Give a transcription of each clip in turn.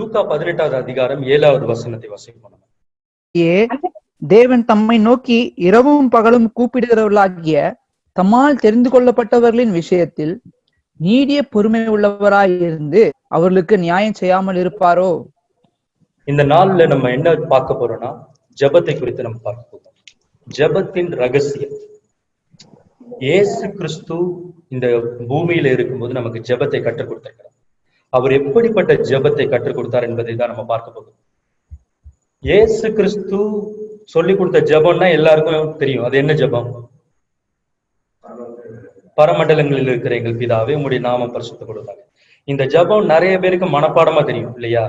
லூக்கா 18வது அதிகாரம் 7வது வசனத்தை வாசிப்போம். தேவன் தம்மை நோக்கி இரவும் பகலும் கூப்பிடுகிறவர்களாகிய தம்மால் தெரிந்து கொள்ளப்பட்டவர்களின் விஷயத்தில் நீடிய பொறுமை உள்ளவராயிருந்து அவர்களுக்கு நியாயம் செய்யாமல் இருப்பாரோ? இந்த நாள்ல நம்ம என்ன பார்க்க போறோம்னா, ஜெபத்தை குறித்து நம்ம பார்க்க போறோம். ஜெபத்தின் ரகசியம். இயேசு கிறிஸ்து இந்த பூமியில இருக்கும்போது நமக்கு ஜெபத்தை கற்றுக் கொடுத்திருக்கிறார். அவர் எப்படிப்பட்ட ஜெபத்தை கற்றுக் கொடுத்தார் என்பதை தான் நம்ம பார்க்க போகிறோம். இயேசு கிறிஸ்து சொல்லி கொடுத்த ஜெபம்னா எல்லாருக்கும் தெரியும். அது என்ன ஜெபம்? பரமண்டலங்களில் இருக்கிற எங்கள் பிதாவே, உங்களுடைய நாமம் பரிசுத்தப்படுவதாக. இந்த ஜெபம் நிறைய பேருக்கு மனப்பாடமா தெரியும் இல்லையா?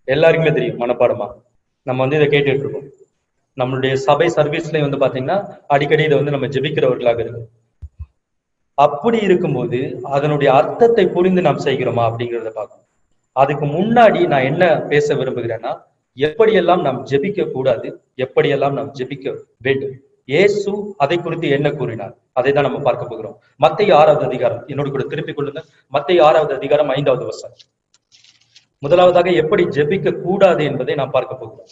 எல்லாருக்குமே தெரியும் மனப்பாடமா. நம்ம இதை கேட்டுட்டு இருக்கோம். நம்மளுடைய சபை சர்வீஸ்ல பாத்தீங்கன்னா அடிக்கடி இதை நம்ம ஜெபிக்கிறவர்களாக இருக்கும். அப்படி இருக்கும்போது அதனுடைய அர்த்தத்தை புரிந்து நாம் செய்கிறோமா அப்படிங்கிறத பார்க்கணும். அதுக்கு முன்னாடி நான் என்ன பேச விரும்புகிறேன்னா, எப்படியெல்லாம் நாம் ஜெபிக்க கூடாது, எப்படியெல்லாம் நாம் ஜெபிக்க வேண்டும், இயேசு அதை குறித்து என்ன கூறினார், அதை தான் நம்ம பார்க்க போகிறோம். மத்தேயு 6வது அதிகாரம், என்னோடு கூட திருப்பிக் கொள்ளுங்க. மத்தேயு 6வது அதிகாரம் 5வது வசனம். முதலாவதாக எப்படி ஜெபிக்க கூடாது என்பதை நாம் பார்க்க போகிறோம்.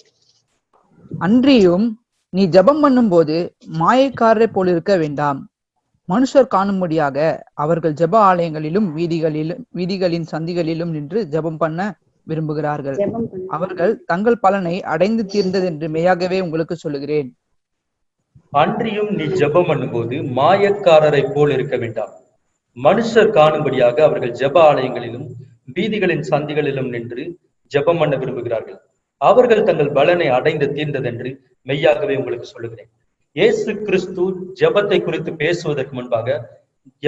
அன்றியும் நீ ஜெபம் பண்ணும் போது மாயக்காரரை போல் இருக்க வேண்டாம், மனுஷர் காணும்படியாக அவர்கள் ஜெப ஆலயங்களிலும் வீதிகளின் சந்திகளிலும் நின்று ஜெபம் பண்ண விரும்புகிறார்கள். அவர்கள் தங்கள் பலனை அடைந்து தீர்ந்தது என்று மெய்யாகவே உங்களுக்கு சொல்லுகிறேன். அன்றியும் நீ ஜெபம் பண்ணும்போது மாயக்காரரை போல் இருக்க வேண்டாம், மனுஷர் காணும்படியாக அவர்கள் ஜெப ஆலயங்களிலும் வீதிகளின் சந்திகளிலும் நின்று ஜெபம் பண்ண விரும்புகிறார்கள். அவர்கள் தங்கள் பலனை அடைந்து தீர்ந்தது என்று மெய்யாகவே உங்களுக்கு சொல்லுகிறேன். இயேசு கிறிஸ்து ஜெபத்தை குறித்து பேசுவதற்கு முன்பாக,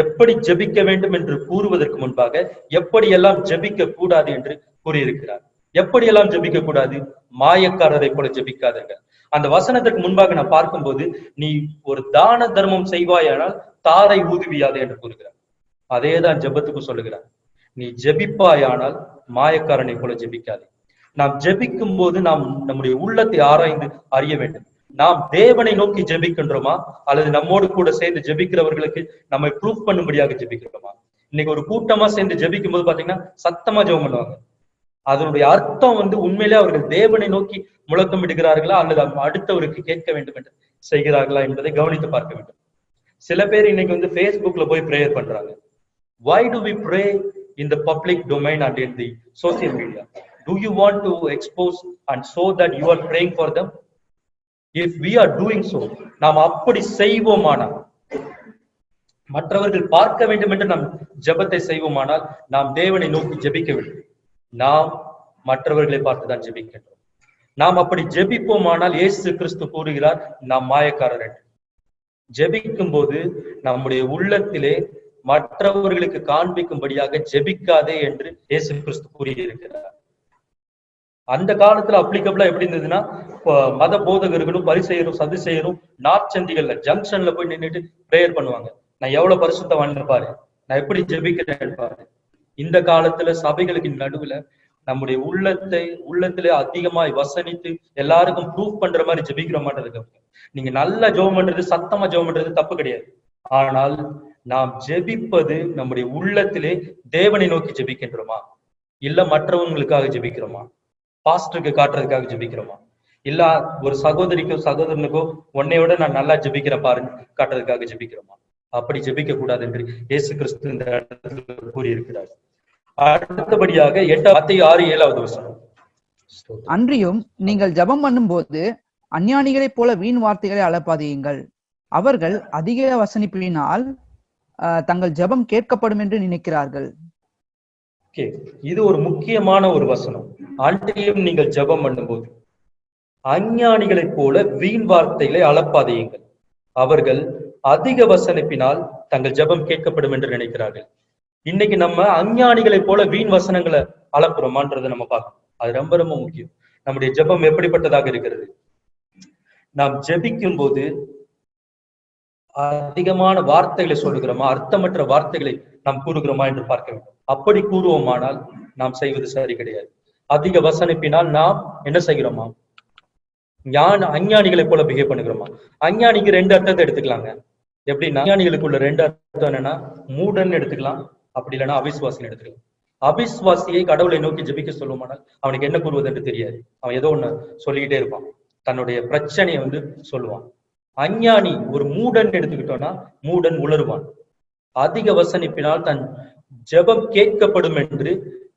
எப்படி ஜெபிக்க வேண்டும் என்று கூறுவதற்கு முன்பாக, எப்படியெல்லாம் ஜெபிக்க கூடாது என்று கூறியிருக்கிறார். எப்படியெல்லாம் ஜெபிக்க கூடாது? மாயக்காரரை போல ஜெபிக்காதீர்கள். அந்த வசனத்திற்கு முன்பாக நான் பார்க்கும்போது, நீ ஒரு தான தர்மம் செய்வாயானால் தாரை ஊதுவியாது என்று கூறுகிறார். அதேதான் ஜெபத்துக்கு சொல்லுகிறார். நீ ஜெபிப்பாயானால் மாயக்காரனை போல ஜெபிக்காதே. நாம் ஜெபிக்கும் போது நாம் நம்முடைய உள்ளத்தை ஆராய்ந்து அறிய வேண்டும். நாம் தேவனை நோக்கி ஜெபிக்கின்றோமா, அல்லது நம்மோடு கூட சேர்ந்து ஜெபிக்கிறவர்களுக்கு நம்மை ப்ரூஃப் பண்ணும்படியாக ஜெபிக்கிறோமா? இன்னைக்கு ஒரு கூட்டமா சேர்ந்து ஜெபிக்கும் போது பாத்தீங்கன்னா சத்தமா ஜெபம் பண்ணுவாங்க. அதனுடைய அர்த்தம் உண்மையிலே அவர்கள் தேவனை நோக்கி முழக்கமிடுகிறார்களா, அல்லது அடுத்தவருக்கு கேட்க வேண்டும் என்று செய்கிறார்களா என்பதை கவனித்து பார்க்க வேண்டும். சில பேர் இன்னைக்கு Facebookல போய் பிரேயர் பண்றாங்க. Why do we pray in the public domain and in the social media? Do you want to expose and show that you are praying for them? If we are doing so, நாம் அப்படி செய்வோமானால், மற்றவர்கள் பார்க்க வேண்டும் என்று நாம் ஜெபத்தை செய்வோமானால், நாம் தேவனை நோக்கி ஜெபிக்க வேண்டும். நாம் மற்றவர்களை பார்த்துதான் ஜெபிக்கின்றோம். நாம் அப்படி ஜெபிப்போமானால் இயேசு கிறிஸ்து கூறுகிறார், நாம் மாயக்காரர் என்று. ஜெபிக்கும் போது நம்முடைய உள்ளத்திலே மற்றவர்களுக்கு காண்பிக்கும்படியாக ஜெபிக்காதே என்று இயேசு கிறிஸ்து கூறியிருக்கிறார். அந்த காலத்துல அப்ளிகபிளா எப்படி இருந்ததுன்னா, மத போதகர்களும் பரிசெயரும் சதுசெயரும் நாற்சந்திகள்ல ஜங்ஷன்ல போய் நின்றுட்டு பிரேயர் பண்ணுவாங்க. நான் எவ்வளவு பரிசுத்தவான் பாரு, நான் எப்படி ஜெபிக்கிறேன் பாரு. இந்த காலத்துல சபைகளுக்கு நடுவுல நம்முடைய உள்ளத்திலே அதிகமாய் வசனித்து எல்லாருக்கும் ப்ரூஃப் பண்ற மாதிரி ஜெபிக்கிற மாட்டேன். நீங்க நல்லா ஜெபம் பண்றது, சத்தமா ஜெபம் பண்றது தப்பு கிடையாது. ஆனால் நாம் ஜெபிப்பது நம்முடைய உள்ளத்திலே தேவனை நோக்கி ஜெபிக்கின்றோமா, இல்ல மற்றவங்களுக்காக ஜெபிக்கிறோமா, பாஸ்டருக்கு காட்டுறதுக்காக ஜெபிக்கிறோமா, இல்ல ஒரு சகோதரிக்கோ சகோதரனுக்கோ உன்னையோட நான் நல்லா ஜெபிக்கிறேன் பாருன்னு காட்டுறதுக்காக ஜெபிக்கிறோமா? அப்படி ஜெபிக்க கூடாது என்று இயேசு கிறிஸ்து இந்த இடத்துல கூறியிருக்கிறார். அடுத்தபடியாக மத்தேயு 6:7வது வசனம். அன்றியும் நீங்கள் ஜெபம் பண்ணும் போது அஞ்ஞானிகளைப் போல வீண் வார்த்தைகளை அலப்பாதீங்கள், அவர்கள் அதிக வசனிப்பினால் தங்கள் ஜெபம் கேட்கப்படும் என்று நினைக்கிறார்கள். இது ஒரு முக்கியமான ஒரு வசனம். அன்றியும் நீங்கள் ஜெபம் பண்ணும்போது அஞ்ஞானிகளைப் போல வீண் வார்த்தைகளை அலப்பாதீங்கள், அவர்கள் அதிக வசனிப்பினால் தங்கள் ஜெபம் கேட்கப்படும் என்று நினைக்கிறார்கள். இன்னைக்கு நம்ம அஞ்ஞானிகளை போல வீண் வசனங்களை அளப்புறோமான்றதை நம்ம பார்க்கணும். அது ரொம்ப ரொம்ப முக்கியம். நம்முடைய ஜெபம் எப்படிப்பட்டதாக இருக்கிறது? நாம் ஜெபிக்கும் போது அதிகமான வார்த்தைகளை சொல்லுகிறோமா, அர்த்தமற்ற வார்த்தைகளை நாம் கூறுகிறோமா என்று பார்க்க வேண்டும். அப்படி கூறுவோமானால் நாம் செய்வது சரி கிடையாது. அதிக வசனிப்பினால் நாம் என்ன செய்கிறோமா, அஞ்ஞானிகளை போல பிஹேவ் பண்ணுகிறோமா? அஞ்ஞானிக்கு 2 அர்த்தத்தை எடுத்துக்கலாங்க. எப்படின்னா, அஞ்ஞானிகளுக்குள்ள 2 அர்த்தம் என்னன்னா, மூடன் எடுத்துக்கலாம், அப்படி இல்லைன்னா அவிசுவாசின்னு எடுத்துக்கலாம். அவிஸ்வாசியை கடவுளை நோக்கி ஜெபிக்க சொல்லுமானால் அவனுக்கு என்ன கூறுவது என்று தெரியாது. அவன் ஏதோ ஒண்ணு சொல்லிக்கிட்டே இருப்பான், தன்னுடைய பிரச்சனையை சொல்லுவான். அஞ்ஞானி, ஒரு மூடன் எடுத்துக்கிட்டோம்னா மூடன் உளருவான். அதிக வசனிப்பினால் தன் ஜெபம் கேட்கப்படும் என்று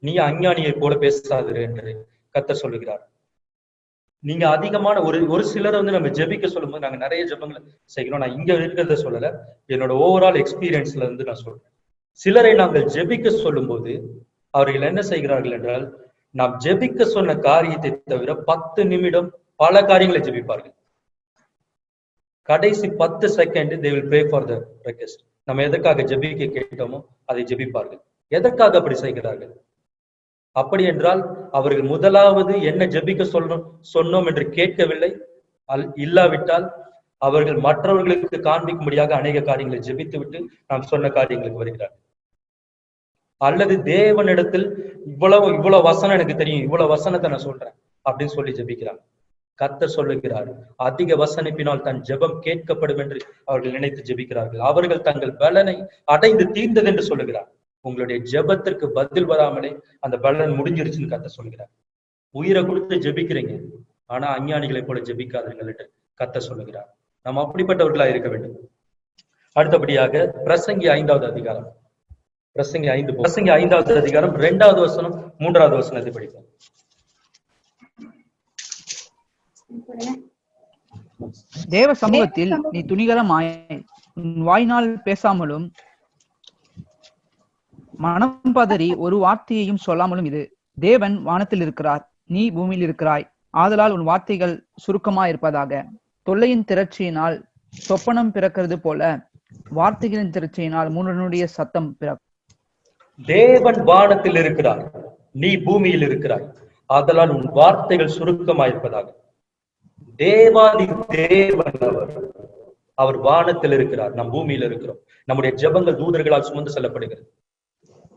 நீ அஞ்ஞானியை போல பேசாது என்று கர்த்தர் சொல்லுகிறார். நீங்க அதிகமான ஒரு சிலரை நம்ம ஜெபிக்க சொல்லும்போது, நாங்க நிறைய ஜெபங்களை செய்கிறோம். நான் இங்க இருக்கிறத சொல்லல, என்னோட ஓவரால் எக்ஸ்பீரியன்ஸ்ல நான் சொல்றேன். சிலரை நாங்கள் ஜெபிக்க சொல்லும் போது அவர்கள் என்ன செய்கிறார்கள் என்றால், நாம் ஜெபிக்க சொன்ன காரியத்தை தவிர 10 நிமிடம் பல காரியங்களை ஜெபிப்பார்கள். கடைசி 10 second they will pray for the request. நம்ம எதற்காக ஜெபிக்க கேட்டோமோ அதை ஜெபிப்பார்கள். எதற்காக அப்படி செய்கிறார்கள்? அப்படி என்றால் அவர்கள் முதலாவது என்ன ஜெபிக்க சொன்னோம் என்று கேட்கவில்லை. இல்லாவிட்டால் அவர்கள் மற்றவர்களுக்கு காண்பிக்கும்படியாக அநேக காரியங்களை ஜெபித்து விட்டு நாம் சொன்ன காரியங்களுக்கு வருகிறார்கள். அல்லது தேவனிடத்தில் இவ்வளவு வசனம் எனக்கு தெரியும், இவ்வளவு வசனத்தை நான் சொல்றேன் அப்படின்னு சொல்லி ஜெபிக்கிறாங்க. கர்த்தர் சொல்லுகிறார், அதிக வசனிப்பினால் தன் ஜெபம் கேட்கப்படும் என்று அவர்கள் நினைத்து ஜெபிக்கிறார்கள். அவர்கள் தங்கள் பலனை அடைந்து தீர்ந்தது என்று சொல்லுகிறார். உங்களுடைய ஜெபத்திற்கு பதில் வராமலே அந்த பலன் முடிஞ்சிருச்சுன்னு கர்த்தர் சொல்லுகிறார். உயிரை கொடுத்து ஜெபிக்கிறீங்க, ஆனா அஞ்ஞானிகளை போல ஜெபிக்காதீர்கள் என்று கர்த்தர் சொல்லுகிறார். நாம் அப்படிப்பட்டவர்களா இருக்க வேண்டும். அடுத்தபடியாக பிரசங்கி 5வது அதிகாரம், பிரசங்கி 5வது அதிகாரம் 2வது வசனம் 3வது வசனத்தை படிப்போம். தேவ சமூகத்தில் நீ துணிகரமாய் உன் வாயினால் பேசாமலும் மனம் பதறி ஒரு வார்த்தையையும் சொல்லாமலும் இது. தேவன் வானத்தில் இருக்கிறார், நீ பூமியில் இருக்கிறாய். ஆதலால் உன் வார்த்தைகள் சுருக்கமாய் இருப்பதாக. தொல்லையின் திரட்சியினால் சொப்பனம் பிறக்கிறது போல வார்த்தைகளின் திரட்சியினால் மூடனுடைய சத்தம் பிறக்கும். தேவன் வானத்தில் இருக்கிறார், நீ பூமியில் இருக்கிறாய். ஆதலால் உன் வார்த்தைகள் சுருக்கமாயிருப்பதாக. தேவாதி தேவன் அவர் வானத்தில் இருக்கிறார், நம் பூமியில் இருக்கிறோம். நம்முடைய ஜெபங்கள் தூதர்களால் சுமந்து செல்லப்படுகிறது.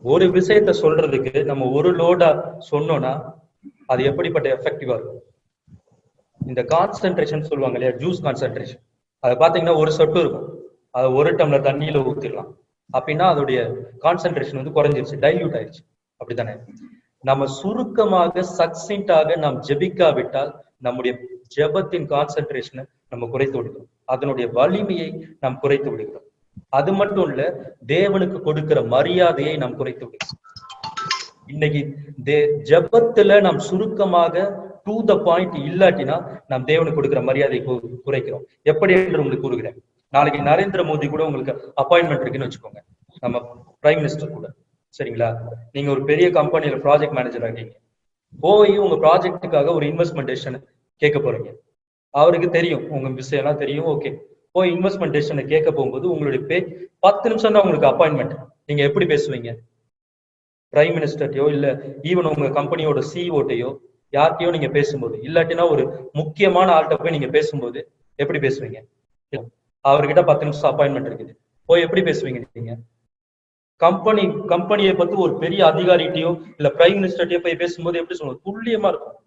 ஒரு விஷயத்த சொல்றதுக்கு நம்ம ஒரு லோடா சொன்னோம்னா அது எப்படிப்பட்ட எஃபெக்டிவா இருக்கும்? இந்த கான்சென்ட்ரேஷன் சொல்லுவாங்க இல்லையா, ஜூஸ் கான்சென்ட்ரேஷன், அதை பாத்தீங்கன்னா ஒரு சொட்டு இருக்கும், அதை ஒரு டம்ளர் தண்ணியில ஊத்திடலாம். அப்படின்னா அதோடைய கான்சென்ட்ரேஷன் குறைஞ்சிருச்சு, டைல்யூட் ஆயிடுச்சு. அப்படித்தானே? நம்ம சுருக்கமாக சக்சிண்டாக நாம் ஜெபிக்காவிட்டால் நம்முடைய ஜெபத்தின் கான்சென்ட்ரேஷனை நம்ம குறைத்து விடுகிறோம், அதனுடைய வலிமையை நாம் குறைத்து விடுகிறோம். அது மட்டும் இல்ல, தேவனுக்கு கொடுக்கிற மரியாதையை நாம் குறைத்து விடுகிறோம். இன்னைக்கு ஜெபத்துல நாம் சுருக்கமாக டு த பாயிண்ட் இல்லாட்டினா நாம் தேவனுக்கு கொடுக்கிற மரியாதை குறைக்கிறோம். எப்படி என்று உங்களுக்கு கூறுகிறேன். நாளைக்கு நரேந்திர மோடி கூட உங்களுக்கு அப்பாயின்மெண்ட் இருக்குன்னு வச்சுக்கோங்க, நம்ம பிரைம் மினிஸ்டர் கூட, சரிங்களா? நீங்க ஒரு பெரிய கம்பெனியில ப்ராஜெக்ட் மேனேஜர் ஆகீங்க, போய் உங்க ப்ராஜெக்டுக்காக ஒரு இன்வெஸ்ட்மெண்டேஷன் கேட்க போறீங்க. அவருக்கு தெரியும், உங்க விஷயம் எல்லாம் தெரியும், ஓகே. போய் இன்வெஸ்ட்மெண்டேஷனை கேட்க போகும்போது உங்களுடைய 10 நிமிஷம் தான் உங்களுக்கு அப்பாயின்மெண்ட். நீங்க எப்படி பேசுவீங்க? பிரைம் மினிஸ்டர்டையோ இல்ல ஈவன் உங்க கம்பெனியோட சிஇஓட்டையோ யார்கிட்டயோ நீங்க பேசும்போது, இல்லாட்டினா ஒரு முக்கியமான ஆள்கிட்ட போய் நீங்க பேசும்போது எப்படி பேசுவீங்க? அவர்கிட்ட 10 நிமிஷம் அப்பாயின்மெண்ட் இருக்குது, போய் எப்படி பேசுவீங்க? நீங்க கம்பெனியை பத்தி ஒரு பெரிய அதிகாரிகிட்டயோ இல்ல பிரைம் மினிஸ்டர்டையோ போய் பேசும்போது எப்படி சொல்லுவோம்? துல்லியமா இருக்கும்.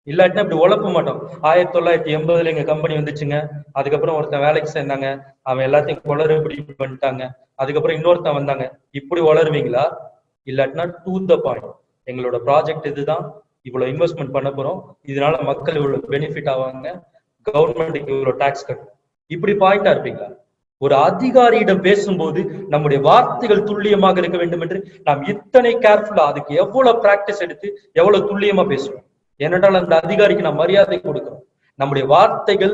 இல்லாட்டினா இப்படி உழப்ப மாட்டோம். 1980 எங்க கம்பெனி வந்துச்சுங்க, அதுக்கப்புறம் ஒருத்தன் வேலைக்கு சேர்ந்தாங்க, அவன் எல்லாத்தையும் குளறுபடி பண்ணிட்டாங்க, அதுக்கப்புறம் இன்னொருத்தன் வந்தாங்க, இப்படி வளருவீங்களா? இல்லாட்டினா டு த பாயிண்ட், எங்களோட ப்ராஜெக்ட் இதுதான், இவ்வளவு இன்வெஸ்ட்மெண்ட் பண்ண போறோம், இதனால மக்கள் இவ்வளவு பெனிஃபிட் ஆவாங்க, கவர்மெண்ட்டுக்கு இவ்வளவு டாக்ஸ் கட்டும், இப்படி பாயிண்டா இருப்பீங்களா? ஒரு அதிகாரியிடம் பேசும்போது நம்முடைய வார்த்தைகள் துல்லியமாக இருக்க வேண்டும் என்று நாம் இத்தனை கேர்ஃபுல்லா, அதுக்கு எவ்வளவு பிராக்டிஸ் எடுத்து எவ்வளவு துல்லியமா பேசுவோம். ஏனென்றால் அந்த அதிகாரிக்கு நாம் மரியாதை கொடுக்கிறோம். நம்முடைய வார்த்தைகள்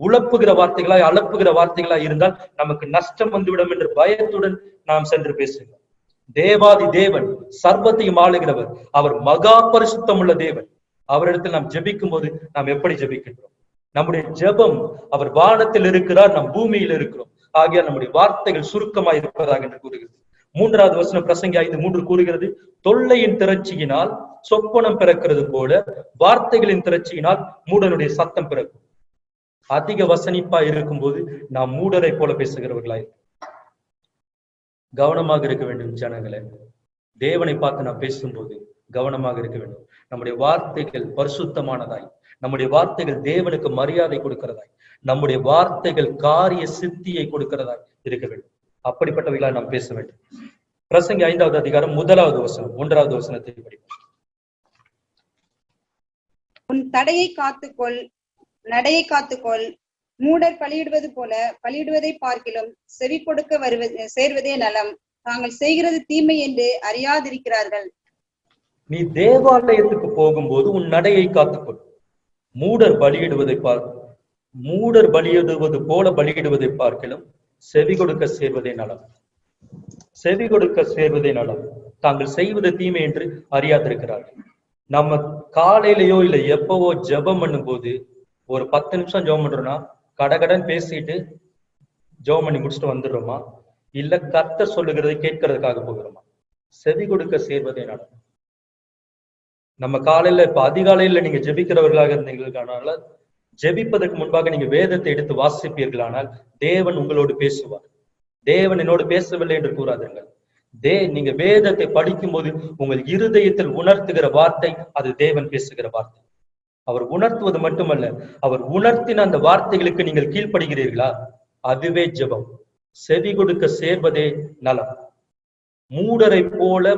உழப்புகிற வார்த்தைகளா அலப்புகிற வார்த்தைகளா இருந்தால் நமக்கு நஷ்டம் வந்துவிடும் என்று பயத்துடன் நாம் சென்று பேசுகிறோம். தேவாதி தேவன், சர்வத்தையும் ஆளுகிறவர், அவர் மகா பரிசுத்தம் உள்ள தேவன். அவரிடத்தில் நாம் ஜெபிக்கும் போது நாம் எப்படி ஜெபிக்கின்றோம்? நம்முடைய ஜெபம், அவர் வானத்தில் இருக்கிறார், நம் பூமியில் இருக்கிறோம், ஆகிய நம்முடைய வார்த்தைகள் சுருக்கமாய் இருப்பதாக என்று கூறுகிறது. 3வது வசனம் பிரசங்கி 5:3 கூறுகிறது, தொல்லையின் திரட்சியினால் சொப்பனம் பிறக்கிறது போல வார்த்தைகளின் திரட்சியினால் மூடனுடைய சத்தம் பிறக்கும். அதிக வசனிப்பா இருக்கும் போது நாம் மூடரை போல பேசுகிறவர்களாய் கவனமாக இருக்க வேண்டும். ஜனங்களே, தேவனை பார்த்து நாம் பேசும்போது கவனமாக இருக்க வேண்டும். நம்முடைய வார்த்தைகள் பரிசுத்தமானதாய், நம்முடைய வார்த்தைகள் தேவனுக்கு மரியாதை கொடுக்கிறதாய், நம்முடைய வார்த்தைகள் காரிய சித்தியை கொடுக்கிறதாய் இருக்க வேண்டும். அப்படிப்பட்டவைகளாய் நாம் பேச வேண்டும். பிரசங்கி 5வது அதிகாரம் 1வது வசனம் 1வது வசனத்தை படிப்போம். உன் தடையை காத்துக்கொள், நடையை காத்துக்கொள். மூடர் பலியிடுவது போல பலியிடுவதை பார்க்கிலும் செவி கொடுக்க சேர்வதே நலம். தாங்கள் செய்கிறது தீமை என்று அறியாதிருக்கிறார்கள். நீ தேவாலயத்துக்கு போகும்போது உன் நடையை காத்துக்கொள். மூடர் பலியிடுவது போல பலியிடுவதை பார்க்கிலும் செவி கொடுக்க சேர்வதே நலம். செவி கொடுக்க சேர்வதே நலம். தாங்கள் செய்வது தீமை என்று அறியாதிருக்கிறார்கள். நம்ம காலையிலயோ இல்ல எப்பவோ ஜெபம் பண்ணும் போது ஒரு 10 நிமிஷம் ஜெபம் பண்றோம்னா கடகடன் பேசிட்டு ஜெபம் பண்ணி முடிச்சுட்டு வந்துடுறோமா, இல்ல கர்த்தர் சொல்லுகிறதை கேட்கறதுக்காக போகிறோமா? செவி கொடுக்க சேர்வதே நலம். நம்ம காலையில இப்ப அதிகாலையில நீங்க ஜெபிக்கிறவர்களாக இருந்தீங்களானால ஜெபிப்பதற்கு முன்பாக நீங்க வேதத்தை எடுத்து வாசிப்பீர்களானால் தேவன் உங்களோடு பேசுவார். தேவன் என்னோடு பேசவில்லை என்று கூறாதீர்கள். நீங்க வேதத்தை படிக்கும் போது உங்கள் இருதயத்தில் உணர்த்துகிற வார்த்தை அது தேவன் பேசுகிற வார்த்தை. அவர் உணர்த்துவது மட்டுமல்ல, அவர் உணர்த்தின அந்த வார்த்தைகளுக்கு நீங்கள் கீழ்ப்படுகிறீர்களா? அதுவே ஜெபம். செவி கொடுக்க சேர்வதே நலம். மூடரை போல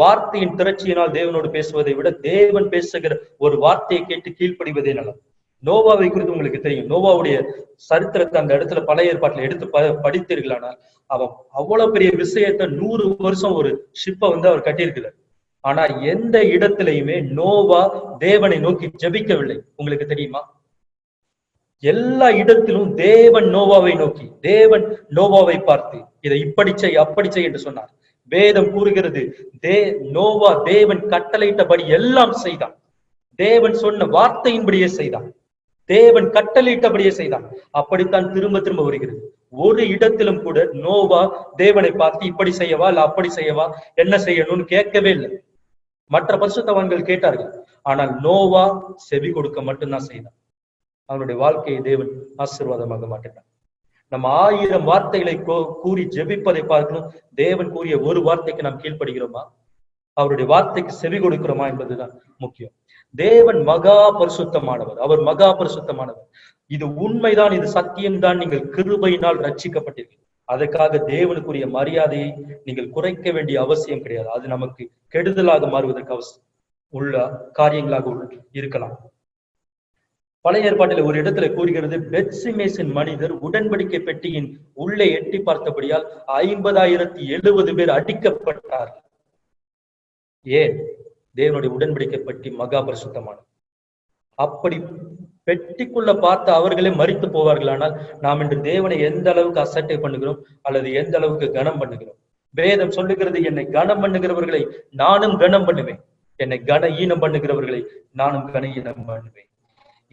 வார்த்தையின் திரட்சியினால் தேவனோடு பேசுவதை விட தேவன் பேசுகிற ஒரு வார்த்தையை கேட்டு கீழ்ப்படிவதே நலம். நோவாவை குறித்து உங்களுக்கு தெரியும். நோவாவுடைய சரித்திரத்தை அந்த இடத்துல பழைய ஏற்பாட்டில் எடுத்து படித்தீர்களானால் அவன் அவ்வளவு பெரிய விஷயத்த 100 வருஷம் ஒரு ஷிப்பை அவர் கட்டியிருக்கிறார். ஆனா எந்த இடத்திலையுமே நோவா தேவனை நோக்கி ஜெபிக்கவில்லை. உங்களுக்கு தெரியுமா? எல்லா இடத்திலும் தேவன் நோவாவை நோக்கி, தேவன் நோவாவை பார்த்து இதை இப்படி செய் அப்படி செய் என்று சொன்னார். வேதம் கூறுகிறது நோவா தேவன் கட்டளையிட்டபடி எல்லாம் செய்தான். தேவன் சொன்ன வார்த்தையின்படியே செய்தான். தேவன் கட்டளையிட்டபடியே செய்தான். அப்படித்தான் திரும்ப திரும்ப வருகிறது. ஒரு இடத்திலும் கூட நோவா தேவனை பார்த்து இப்படி செய்யவா இல்ல அப்படி செய்யவா, என்ன செய்யணும்னு கேட்கவே இல்லை. மற்ற பரிசுத்தவான்கள் கேட்டார்கள், ஆனால் நோவா செவி கொடுக்க மட்டும்தான் செய்தான். அவனுடைய வாழ்க்கையை தேவன் ஆசீர்வாதமாக மாற்றினார். நம்ம 1000 வார்த்தைகளை கூறி ஜெபிப்பதை பார்க்கணும். தேவன் கூறிய ஒரு வார்த்தைக்கு நாம் கீழ்ப்படுகிறோமா? அவருடைய வார்த்தைக்கு செவி கொடுக்கிறோமா என்பதுதான் முக்கியம். தேவன் மகா பரிசுத்தமானவர். அவர் மகா பரிசுத்தமானவர். இது உண்மைதான், இது சத்தியம்தான். நீங்கள் கிருபையினால் ரட்சிக்கப்பட்டீர்கள். அதற்காக தேவனுக்குரிய மரியாதையை நீங்கள் குறைக்க வேண்டிய அவசியம் கிடையாது. அது நமக்கு கெடுதலாக மாறுவதற்கு உள்ள காரியங்களாக இருக்கலாம். பழைய ஏற்பாட்டில் ஒரு இடத்துல கூறுகிறது, பெத்சிமேசின் மனிதர் உடன்படிக்கை பெட்டியின் உள்ளே எட்டி பார்த்தபடியால் 50,070 பேர் அடிக்கப்பட்டார்கள். ஏன்? தேவனுடைய உடன்படிக்கை பெட்டி மகா பரிசுத்தமானது. அப்படி பெட்டிக்குள்ள பார்த்து அவர்களே மரித்து போவார்களானால் நாம் இன்று தேவனை எந்த அளவுக்கு அசட்டை பண்ணுகிறோம் அல்லது எந்த அளவுக்கு கனம் பண்ணுகிறோம்? வேதம் சொல்லுகிறது, என்னை கனம் பண்ணுகிறவர்களை நானும் கனம் பண்ணுவேன், என்னை கன ஈனம் பண்ணுகிறவர்களை நானும் கன ஈனம் பண்ணுவேன்.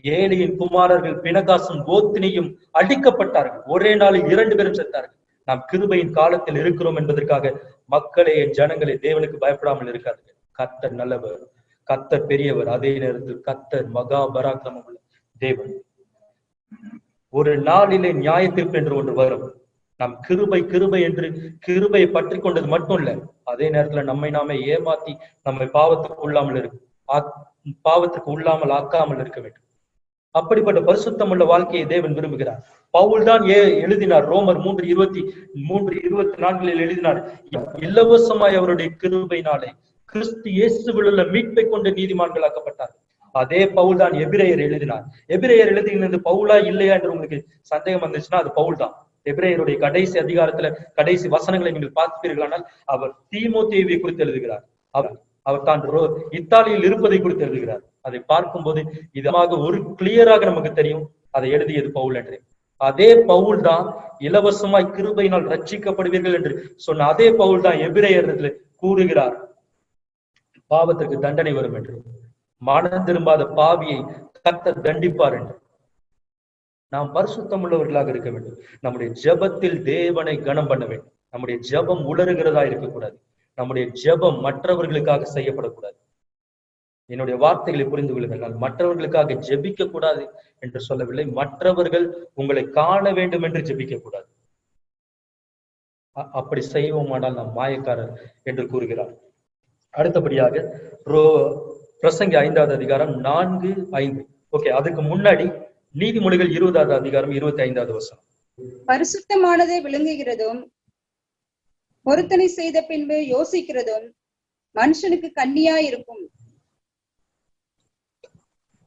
ஏலியின் குமாரர்கள் பினகாசும் ஓத்னியும் அடிக்கப்பட்டார்கள். ஒரே நாளில் 2 பேரும் செத்தார்கள். நாம் கிருபையின் காலத்தில் இருக்கிறோம் என்பதற்காக மக்களே, என் ஜனங்களே, தேவனுக்கு பயப்படாமல் இருக்காது. கர்த்தர் நல்லவர், கர்த்தர் பெரியவர். அதே நேரத்தில் கர்த்தர் மகா பராக்கிரமம் உள்ள தேவன். ஒரு நாளிலே நியாய தீர்ப்பு என்று ஒன்று வரும். நாம் கிருபை என்று கிருபையை பற்றி கொண்டது மட்டும் இல்ல, அதே நேரத்துல நம்மை நாமே ஏமாத்தி நம்மை பாவத்துக்கு உள்ளாமல் ஆக்காமல் இருக்க வேண்டும். அப்படிப்பட்ட பரிசுத்தம் உள்ள வாழ்க்கையை தேவன் விரும்புகிறார். பவுல் தான் எழுதினார். ரோமர் 3:23-24 எழுதினார், இலவசமாய் அவருடைய கிருபையினாலே கிறிஸ்து இயேசுவில் உள்ள மீட்பை கொண்டு நீதிமான்களாக்கப்பட்டார். அதே பவுல் தான் எபிரேயர் எழுதினார். எபிரேயர் எழுதினது பவுலா இல்லையா என்று உங்களுக்கு சந்தேகம் வந்துச்சுன்னா அது பவுல் தான். எபிரேயருடைய கடைசி அதிகாரத்துல கடைசி வசனங்களை நீங்கள் பார்ப்பீர்களானால் அவர் தீமோத்தேயுவை குறித்து எழுதுகிறார். அவர் தான் இத்தாலியில் இருப்பதை குறித்து எழுதுகிறார். அதை பார்க்கும்போது இதமாக ஒரு கிளியராக நமக்கு தெரியும் அதை எழுதியது பவுல் என்று. அதே பவுல் தான் இலவசமாய் கிருபையினால் ரட்சிக்கப்படுவீர்கள் என்று சொன்ன அதே பவுல் தான் எபிரேயர்ல கூறுகிறார், பாவத்திற்கு தண்டனை வரும் என்று, மனம் திரும்பாத பாவியை கர்த்தர் தண்டிப்பார் என்று. நாம் பரிசுத்தம் உள்ளவர்களாக இருக்க வேண்டும். நம்முடைய ஜெபத்தில் தேவனை கனம் பண்ண வேண்டும். நம்முடைய ஜெபம் உலருகிறதா இருக்கக்கூடாது. நம்முடைய ஜெபம் மற்றவர்களுக்காக செய்யப்படக்கூடாது. என்னுடைய வார்த்தைகளை புரிந்து கொள்ளுங்கள். நான் மற்றவர்களுக்காக ஜெபிக்க கூடாது என்று சொல்லவில்லை. மற்றவர்கள் உங்களை காண வேண்டும் என்று ஜெபிக்க கூடாது. அப்படி செய்வோமானால் நாம் மாயக்காரர் என்று கூறுகிறார். அடுத்தபடியாக பிரசங்கி 5வது அதிகாரம் 4-5. ஓகே, அதுக்கு முன்னாடி நீதிமொழிகள் 20வது அதிகாரம் 25வது வசனம். பரிசுத்தமானதை விழுங்குகிறதும் பொருத்தனை செய்த பின்பு யோசிக்கிறதும் மனுஷனுக்கு கண்ணியாயிருக்கும்.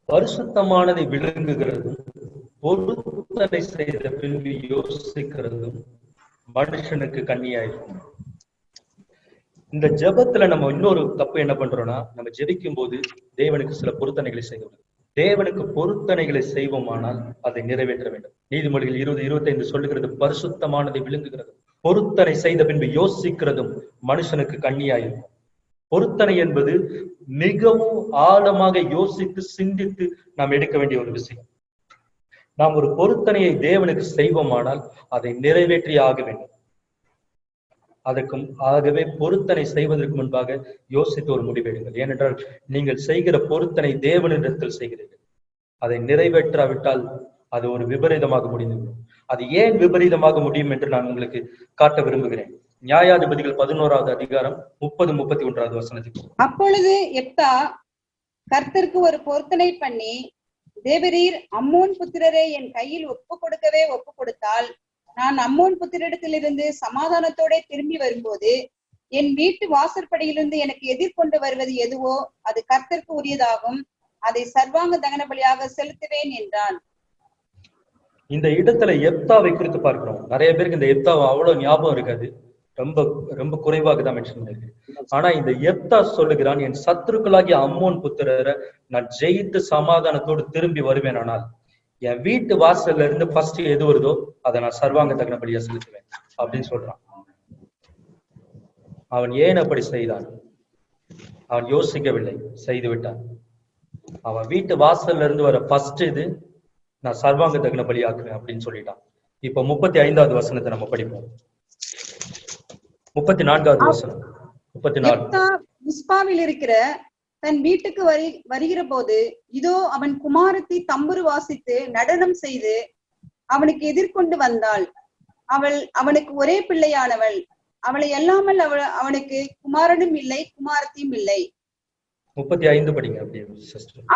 பரிசுத்தமானதை விழுங்குகிறதும் பொருத்தனை செய்த பின்பு யோசிக்கிறதும் மனுஷனுக்கு கண்ணியாயிருக்கும். இந்த ஜெபத்துல நம்ம இன்னொரு தப்பு என்ன பண்றோம்னா, நம்ம ஜெபிக்கும் போது தேவனுக்கு சில பொருத்தனைகளை செய்வோம். தேவனுக்கு பொருத்தனைகளை செய்வோமானால் அதை நிறைவேற்ற வேண்டும். நீதிமொழிகள் 20:25 சொல்லுகிறது, பரிசுத்தமானதை விழுங்குகிறது, பொருத்தனை செய்த பின்பு யோசிக்கிறதும் மனுஷனுக்கு கண்ணியாயிருக்கும். பொருத்தனை என்பது மிகவும் ஆழமாக யோசித்து சிந்தித்து நாம் எடுக்க வேண்டிய ஒரு விஷயம். நாம் ஒரு பொருத்தனையை தேவனுக்கு செய்வோமானால் அதை நிறைவேற்றி ஆக வேண்டும். ஆகவே பொருத்தனை செய்வதற்கு முன்பாக யோசித்து ஒரு முடிவெடுங்கள். ஏனென்றால் நீங்கள் செய்கிற பொருத்தனை தேவனிடத்தில் செய்கிறீர்கள். அதை நிறைவேற்றாவிட்டால் அது ஒரு விபரீதமாக முடிந்துவிடும். அது ஏன் விபரீதமாக முடியும் என்று நான் உங்களுக்கு காட்ட விரும்புகிறேன். நியாயாதிபதிகள் 11வது அதிகாரம் 30-31 வசனத்துக்கு. அப்பொழுது எப்தா கர்த்தருக்கு ஒரு பொருத்தனை பண்ணி, தேவரீர் அம்மோன் புத்திரரை என் கையில் ஒப்பு கொடுத்தால் நான் அம்மோன் புத்திரிடத்திலிருந்து சமாதானத்தோட திரும்பி வரும்போது என் வீட்டு வாசற்படியிலிருந்து எனக்கு எதிர்கொண்டு வருவது எதுவோ அது கர்த்தருக்கு உரியதாகும், அதை சர்வாங்க தகன பலியாக செலுத்துவேன் என்றான். இந்த இடத்துல எப்தாவை குறித்து பார்க்கிறோம். நிறைய பேருக்கு இந்த எப்தாவை அவ்வளவு ஞாபகம் இருக்காது, ரொம்ப ரொம்ப குறைவாக தான் மென்ஷன் பண்ணிருக்கு. ஆனா இந்த எப்தா சொல்லுகிறான், என் சத்துருக்களாகிய அம்மோன் புத்திரரை நான் ஜெயித்து சமாதானத்தோடு திரும்பி வருவேன், ஆனால் என் வீட்டு வாசல்ல இருந்து ஃபர்ஸ்ட் எது வருதோ அதை நான் சர்வாங்க தகன பலியா செலுத்துவேன் அப்படின்னு சொல்றான். அவன் ஏன் அப்படி செய்தான்? அவன் யோசிக்கவில்லை, செய்து விட்டான். அவன் வீட்டு வாசல்ல இருந்து வர ஃபர்ஸ்ட் இது நான் சர்வாங்க தகன பலியாக்குவேன் அப்படின்னு சொல்லிட்டான். இப்ப 35வது வசனத்தை நம்ம படிப்போம். 34வது வசனம். 34. மிஸ்பாவில் இருக்கிற தன் வீட்டுக்கு வருகிற போது இதோ அவன் குமாரத்தி தம்புரு வாசித்து நடனம் செய்து அவனுக்கு எதிர்கொண்டு வந்தாள். அவனுக்கு ஒரே பிள்ளையானவள். அவளை அல்லாமல் அவனுக்கு குமாரனும் இல்லை, குமாரத்தியும் இல்லை. 35 படிங்க அப்படியே.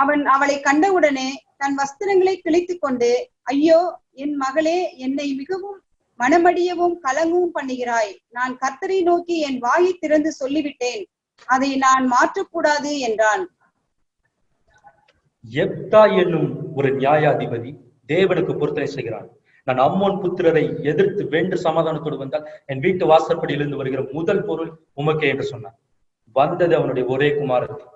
அவன் அவளை கண்டவுடனே தன் வஸ்திரங்களை கிழித்துக் கொண்டு, ஐயோ என் மகளே, என்னை மிகவும் மனமடியவும் கலங்கவும் பண்ணுகிறாய். நான் கர்த்தரை நோக்கி என் வாயை திறந்து சொல்லிவிட்டேன், அதை நான் மாற்றக்கூடாது என்றான். எப்தா என்னும் ஒரு நியாயாதிபதி தேவனுக்கு பொருத்தனை செய்கிறான். நான் அம்மோன் புத்திரரை எதிர்த்து வென்று சமாதானத்தோடு வந்தால் என் வீட்டு வாசற்படியிலிருந்து வருகிற முதல் பொருள் உமக்கே என்று சொன்னான். வந்தது அவனுடைய ஒரே குமாரத்தி.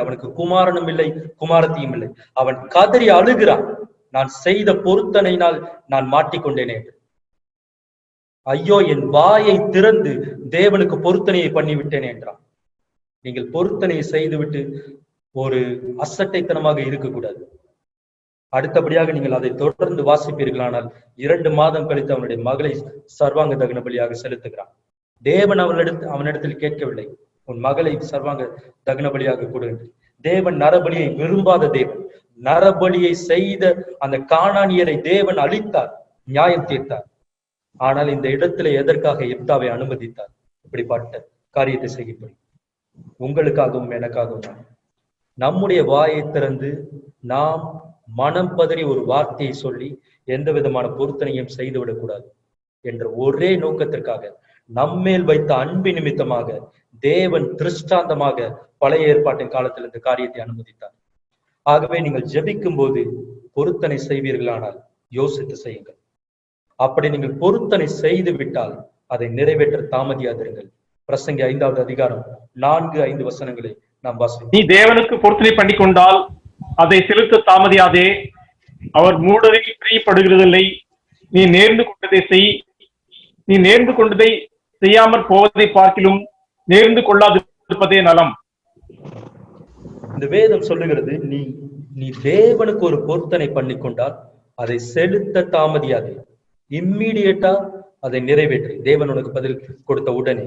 அவனுக்கு குமாரனும் இல்லை, குமாரத்தியும் இல்லை. அவன் கதறி அழுகிறான், நான் செய்த பொருத்தனையினால் நான் மாட்டிக்கொண்டேனே. ஐயோ, என் வாயை திறந்து தேவனுக்கு பொருத்தனையை பண்ணிவிட்டேனே என்றான். நீங்கள் பொருத்தனையை செய்துவிட்டு ஒரு அசட்டைத்தனமாக இருக்கக்கூடாது. அடுத்தபடியாக நீங்கள் அதை தொடர்ந்து வாசிப்பீர்களானால் 2 மாதம் கழித்து அவனுடைய மகளை சர்வாங்க தகன பலியாக செலுத்துகிறான். தேவன் அவனிடத்தில் கேட்கவில்லை, உன் மகளை சர்வாங்க தகன பலியாக கொடு என்று. தேவன் நரபலியை விரும்பாத தேவன். நரபலியை செய்த அந்த கானானியரை தேவன் அழித்தார், நியாயம் தீர்த்தார். ஆனால் இந்த இடத்துல எதற்காக எப்தாவை அனுமதித்தார்? இப்படிப்பட்ட காரியத்தை செய்யும்படி. உங்களுக்காகவும் எனக்காகவும் நம்முடைய வாயை திறந்து நாம் மனம் பதறி ஒரு வார்த்தையை சொல்லி எந்த விதமான பொருத்தனையும் செய்துவிடக் கூடாது என்ற ஒரே நோக்கத்திற்காக நம்மேல் வைத்த அன்பு நிமித்தமாக தேவன் திருஷ்டாந்தமாக பழைய ஏற்பாட்டின் காலத்தில் இந்த காரியத்தை அனுமதித்தார். ஆகவே நீங்கள் ஜெபிக்கும் போது பொருத்தனை செய்வீர்களானால் யோசித்து செய்யுங்கள். அப்படி நீங்கள் பொருத்தனை செய்து விட்டால் அதை நிறைவேற்ற தாமதியாதிருங்கள். பிரசங்கி 5வது அதிகாரம் 4-5 வசனங்களை நாம் வாசிப்போம். நீ தேவனுக்கு பொருத்தனை பண்ணி கொண்டால் அதை செலுத்த தாமதியாதே. அவர் மூடரில் பிரியப்படுகிறதில்லை. நீ நேர்ந்து கொண்டதை செய். நீ நேர்ந்து கொண்டதை செய்யாமற் போவதை பார்க்கிலும் நேர்ந்து கொள்ளாதிருப்பதே நலம். இந்த வேதம் சொல்லுகிறது, நீ தேவனுக்கு ஒரு பொருத்தனை பண்ணி கொண்டால் அதை செலுத்த தாமதியாதே. இம்மீடியட்டா அதை நிறைவேற்று. தேவன் உனக்கு பதில் கொடுத்த உடனே.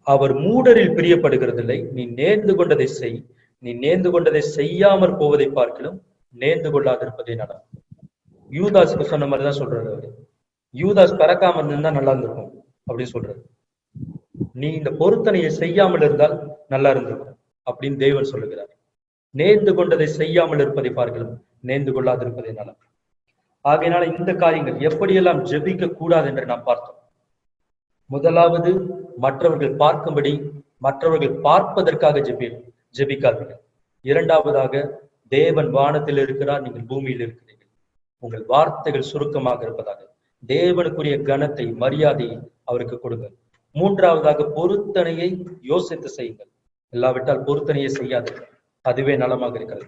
அவர் மூடரில் பிரியப்படுகிறதில்லை. நீ நேர்ந்து கொண்டதை செய். நீ நேர்ந்து கொண்டதை செய்யாமற் போவதை பார்க்கிலும் நேர்ந்து கொள்ளாதிருப்பதே நலம். யூதாஸுக்கு சொன்ன மாதிரிதான் சொல்றாரு அவரு. யூதாஸ் பிறக்காம இருந்தா நல்லா இருந்திருக்கும் அப்படின்னு சொல்றாரு. நீ இந்த பொருத்தனையை செய்யாமல் இருந்தால் நல்லா இருந்திருக்கும் அப்படின்னு தேவன் சொல்லுகிறார். நேர்ந்து கொண்டதை செய்யாமல் இருப்பதை பார்க்கிலும் நேர்ந்து கொள்ளாதிருப்பதே நலம். ஆகையினால இந்த காரியங்கள் எப்படியெல்லாம் ஜெபிக்க கூடாது என்று நாம் பார்த்தோம். முதலாவது, மற்றவர்கள் பார்க்கும்படி, மற்றவர்கள் பார்ப்பதற்காக ஜெபிக்காதீர்கள். இரண்டாவதாக, தேவன் வானத்தில் இருக்கிறார், நீங்கள் பூமியில் இருக்கிறீர்கள். உங்கள் வார்த்தைகள் சுருக்கமாக இருப்பதாக. தேவனுக்குரிய கனத்தை, மரியாதையை அவருக்கு கொடுங்க. மூன்றாவதாக, பொருத்தனையை யோசித்து செய்யுங்கள். இல்லாவிட்டால் பொருத்தனையை செய்யாதீர்கள், அதுவே நலமாக இருக்கிறது.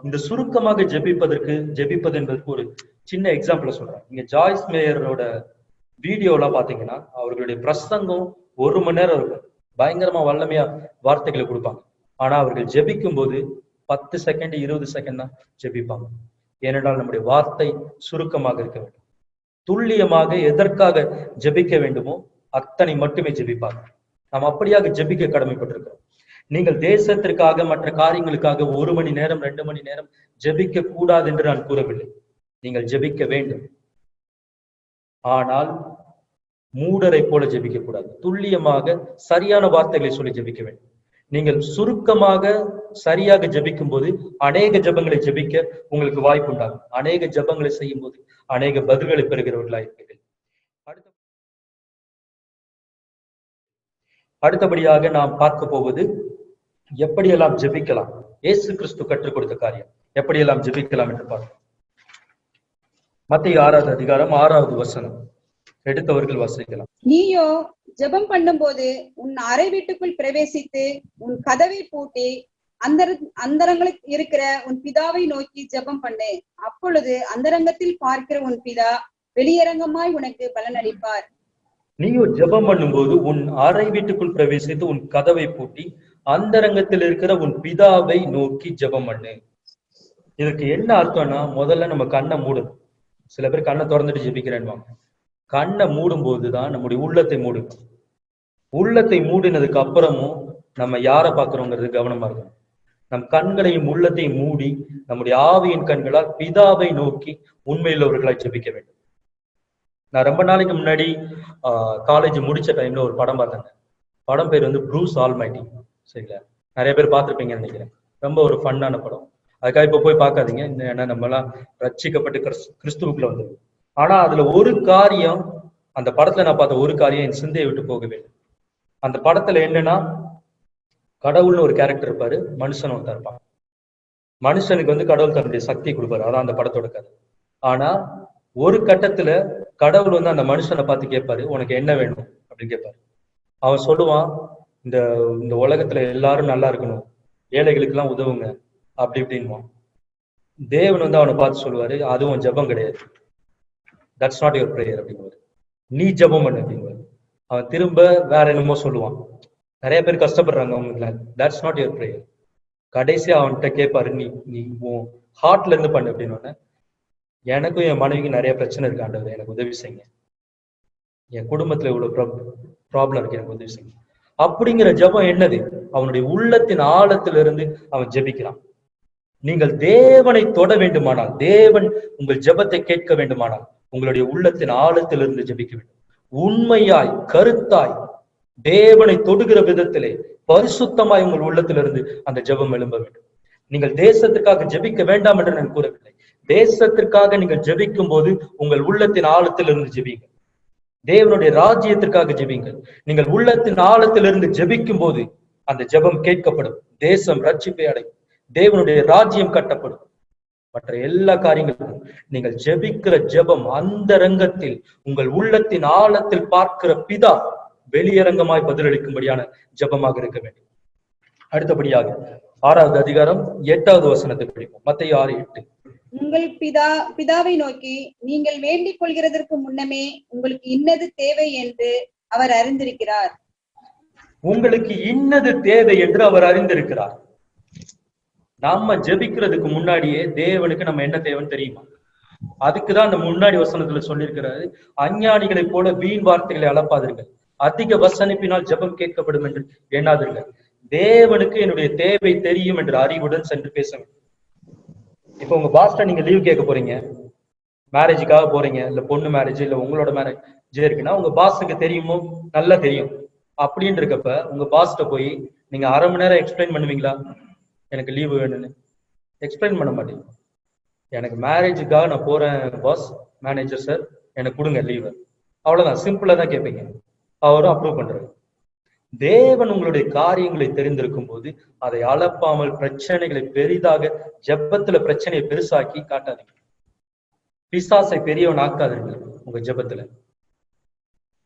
இந்த சுருக்கமாக ஜெபிப்பது என்பதற்கு ஒரு சின்ன எக்ஸாம்பிள் சொல்றேன். நீங்க ஜாய்ஸ் மேயரோட வீடியோலாம் பாத்தீங்கன்னா அவர்களுடைய பிரசங்கம் 1 மணி நேரம் இருக்கும். பயங்கரமா வல்லமையா வார்த்தைகளை கொடுப்பாங்க. ஆனா அவர்கள் ஜெபிக்கும் போது 10 செகண்ட் 20 செகண்ட் தான் ஜெபிப்பாங்க. ஏனென்றால் நம்முடைய வார்த்தை சுருக்கமாக இருக்க வேண்டும். துல்லியமாக எதற்காக ஜெபிக்க வேண்டுமோ அத்தனை மட்டுமே ஜெபிப்பாங்க. நாம் அப்படியாக ஜெபிக்க கடமைப்பட்டிருக்கிறோம். நீங்கள் தேசத்திற்காக, மற்ற காரியங்களுக்காக 1 மணி நேரம் 2 மணி நேரம் ஜெபிக்க கூடாது என்று நான் கூறவில்லை. நீங்கள் ஜெபிக்க வேண்டும். ஆனால் மூடரை போல ஜெபிக்க கூடாது. துல்லியமாக சரியான வார்த்தைகளை சொல்லி ஜெபிக்க வேண்டும். நீங்கள் சுருக்கமாக சரியாக ஜெபிக்கும் போது அநேக ஜெபங்களை ஜெபிக்க உங்களுக்கு வாய்ப்பு உண்டாகும். அநேக ஜெபங்களை செய்யும் போது அநேக பதில்களை பெறுகிறவர்களாக இருப்பீர்கள். அடுத்தபடியாக நாம் பார்க்க போவது எப்படியெல்லாம் ஜெபிக்கலாம். இயேசு கிறிஸ்து கற்றுக் கொடுத்த காரியம் எப்படியெல்லாம் ஜெபிக்கலாம் என்று பார்ப்போம். மத்தேயு 6வது அதிகாரம் 6வது வசனம் எடுத்தவர்கள் வாசிக்கலாம். நீயோ ஜெபம் பண்ணும்போது உன் அறை வீட்டுக்குள் பிரவேசித்து உன் கதவை பூட்டி அந்தரங்களுக்கு இருக்கிற உன் பிதாவை நோக்கி ஜெபம் பண்ணு. அப்பொழுது அந்தரங்கத்தில் பார்க்கிற உன் பிதா வெளியரங்கமாய் உனக்கு பலனளிப்பார். நீயோ ஜெபம் பண்ணும்போது உன் அறை வீட்டுக்குள் பிரவேசித்து உன் கதவை பூட்டி அந்தரங்கத்தில் இருக்கிற உன் பிதாவை நோக்கி ஜெபம் பண்ணு. இதுக்கு என்ன அர்த்தம்னா, முதல்ல நம்ம கண்ணை மூடணும். சில பேர் கண்ணை திறந்துட்டு ஜெபிக்கிறேன்னு. கண்ணை மூடும் போதுதான் நம்முடைய உள்ளத்தை மூடும். உள்ளத்தை மூடினதுக்கு அப்புறமும் நம்ம யாரை பார்க்கிறோங்கிறது கவனமா இருக்கணும். நம் கண்களையும் உள்ளத்தையும் மூடி நம்முடைய ஆவியின் கண்களால் பிதாவை நோக்கி உண்மையுள்ளவர்களாய் ஜெபிக்க வேண்டும். நான் ரொம்ப நாளைக்கு முன்னாடி காலேஜ் முடிச்ச டைம்ல ஒரு படம் பார்த்தேங்க. படம் பேர் வந்து ப்ரூஸ் ஆல்மைட்டி. சரிங்களா, நிறைய பேர் பார்த்துருப்பீங்கன்னு நினைக்கிறேன். ரொம்ப ஒரு ஃபன்னான படம். அதுக்காக இப்ப போய் பார்க்காதீங்க. ஏன்னா நம்ம எல்லாம் ரட்சிக்கப்பட்டு கிறிஸ்துவுக்குள்ள வந்தது. ஆனா அதுல ஒரு காரியம், அந்த படத்துல நான் பார்த்த ஒரு காரியம் என் சிந்தையை விட்டு போக வேண்டும். அந்த படத்துல என்னன்னா, கடவுள்னு ஒரு கேரக்டர் இருப்பாரு, மனுஷன் ஒருத்தர் இருப்பான். மனுஷனுக்கு வந்து கடவுள் தன்னுடைய சக்தியை கொடுப்பாரு. அதான் அந்த படத்தோட கதை. ஆனா ஒரு கட்டத்துல கடவுள் வந்து அந்த மனுஷனை பார்த்து கேட்பாரு, உனக்கு என்ன வேணும் அப்படின்னு கேட்பாரு. அவன் சொல்லுவான், இந்த இந்த உலகத்துல எல்லாரும் நல்லா இருக்கணும், ஏழைகளுக்கு எல்லாம் உதவுங்க அப்படி இப்படின்வான். தேவன் வந்து அவனை பார்த்து சொல்லுவாரு, அதுவும் ஜெபம் கிடையாது, தட்ஸ் நாட் யுவர் பிரேயர் அப்படிங்குவாரு. நீ ஜெபம் பண்ணு அப்படிங்குவாரு. அவன் திரும்ப வேற என்னமோ சொல்லுவான். நிறைய பேர் கஷ்டப்படுறாங்க அவங்களுக்கு, தட்ஸ் நாட் யுவர் பிரேயர். கடைசியா அவன்கிட்ட கேட்பாரு, நீ நீ உன் ஹார்ட்ல இருந்து பண்ணு அப்படின்னு. எனக்கும் என் மனைவிக்கு நிறைய பிரச்சனை இருக்கு ஆண்டவரே, எனக்கு உதவி செய்யுங்க. என் குடும்பத்துல இவ்வளவு ப்ராப்ளம் இருக்கு, எனக்கு உதவி செய்யுங்க அப்படிங்கிற ஜெபம் என்னது? அவனுடைய உள்ளத்தின் ஆழத்திலிருந்து அவன் ஜெபிக்கிறான். நீங்கள் தேவனை தொட வேண்டுமானால், தேவன் உங்கள் ஜெபத்தை கேட்க வேண்டுமானால், உங்களுடைய உள்ளத்தின் ஆழத்திலிருந்து ஜெபிக்க வேண்டும். உண்மையாய் கருத்தாய் தேவனை தொடுகிற விதத்திலே பரிசுத்தமாய் உங்கள் உள்ளத்திலிருந்து அந்த ஜெபம் எழும்ப வேண்டும். நீங்கள் தேசத்திற்காக ஜெபிக்க வேண்டாம் என்று நான் கூறவில்லை. தேசத்திற்காக நீங்கள் ஜெபிக்கும் போது உங்கள் உள்ளத்தின் ஆழத்திலிருந்து ஜெபிங்க. தேவனுடைய ராஜ்யத்திற்காக ஜெபிங்கள். நீங்கள் உள்ளத்தின் ஆழத்திலிருந்து ஜெபிக்கும் போது அந்த ஜெபம் கேட்கப்படும். தேசம் ரட்சிப்பை அடையும், தேவனுடைய ராஜ்யம் கட்டப்படும். மற்ற எல்லா காரியங்களுக்கும் நீங்கள் ஜெபிக்கிற ஜெபம் அந்த ரங்கத்தில் உங்கள் உள்ளத்தின் ஆழத்தில் பார்க்கிற பிதா வெளியரங்கமாய் பதிலளிக்கும்படியான ஜெபமாக இருக்க வேண்டும். அடுத்தபடியாக 6வது அதிகாரம் 8வது வசனத்தை படிப்போம். மத்தேயு 6:8. உங்கள் பிதாவை நோக்கி நீங்கள் வேண்டிக் கொள்கிறதற்கு முன்னமே உங்களுக்கு இன்னது தேவை என்று அவர் அறிந்திருக்கிறார். உங்களுக்கு இன்னது தேவை என்று அவர் அறிந்திருக்கிறார். நம்ம ஜெபிக்கிறதுக்கு முன்னாடியே தேவனுக்கு நம்ம என்ன தேவைன்னு தெரியுமா? அதுக்குதான் அந்த முன்னாடி வசனத்துல சொல்லியிருக்கிறாரு, அஞ்ஞானிகளை போல வீண் வார்த்தைகளை அளப்பாதீர்கள், அதிக வசனிப்பினால் ஜெபம் கேட்கப்படும் என்று எண்ணாதீர்கள். தேவனுக்கு என்னுடைய தேவை தெரியும் என்று அறிவுடன் சென்று பேச வேண்டும். இப்ப உங்க பாஸ்ட நீங்க லீவ் கேட்க போறீங்க, மேரேஜுக்காக போறீங்க, இல்ல பொண்ணு மேரேஜ் இல்ல உங்களோட மேரேஜ் இருக்குன்னா உங்க பாஸுக்கு தெரியுமோ? நல்லா தெரியும். அப்படின்னு இருக்கப்ப உங்க பாஸ்ட போய் நீங்க அரை மணி நேரம் எக்ஸ்பிளைன் பண்ணுவீங்களா? எனக்கு லீவு வேணும்னு எக்ஸ்பிளைன் பண்ண மாட்டீங்க. எனக்கு மேரேஜுக்காக நான் போறேன் பாஸ், மேனேஜர் சார் எனக்கு கொடுங்க லீவு அவ்வளவுதான், சிம்பிளா தான் கேட்பீங்க. அவரும் அப்ரூவ் பண்றாரு. தேவன் உங்களுடைய காரியங்களை தெரிந்திருக்கும் போது அதை அளப்பாமல் பிரச்சனைகளை பெரிதாக ஜெபத்துல பிரச்சனையை பெருசாக்கி காட்டாதீங்க. பிசாசை பெரியவன் ஆக்காதீர்கள் உங்க ஜெபத்துல.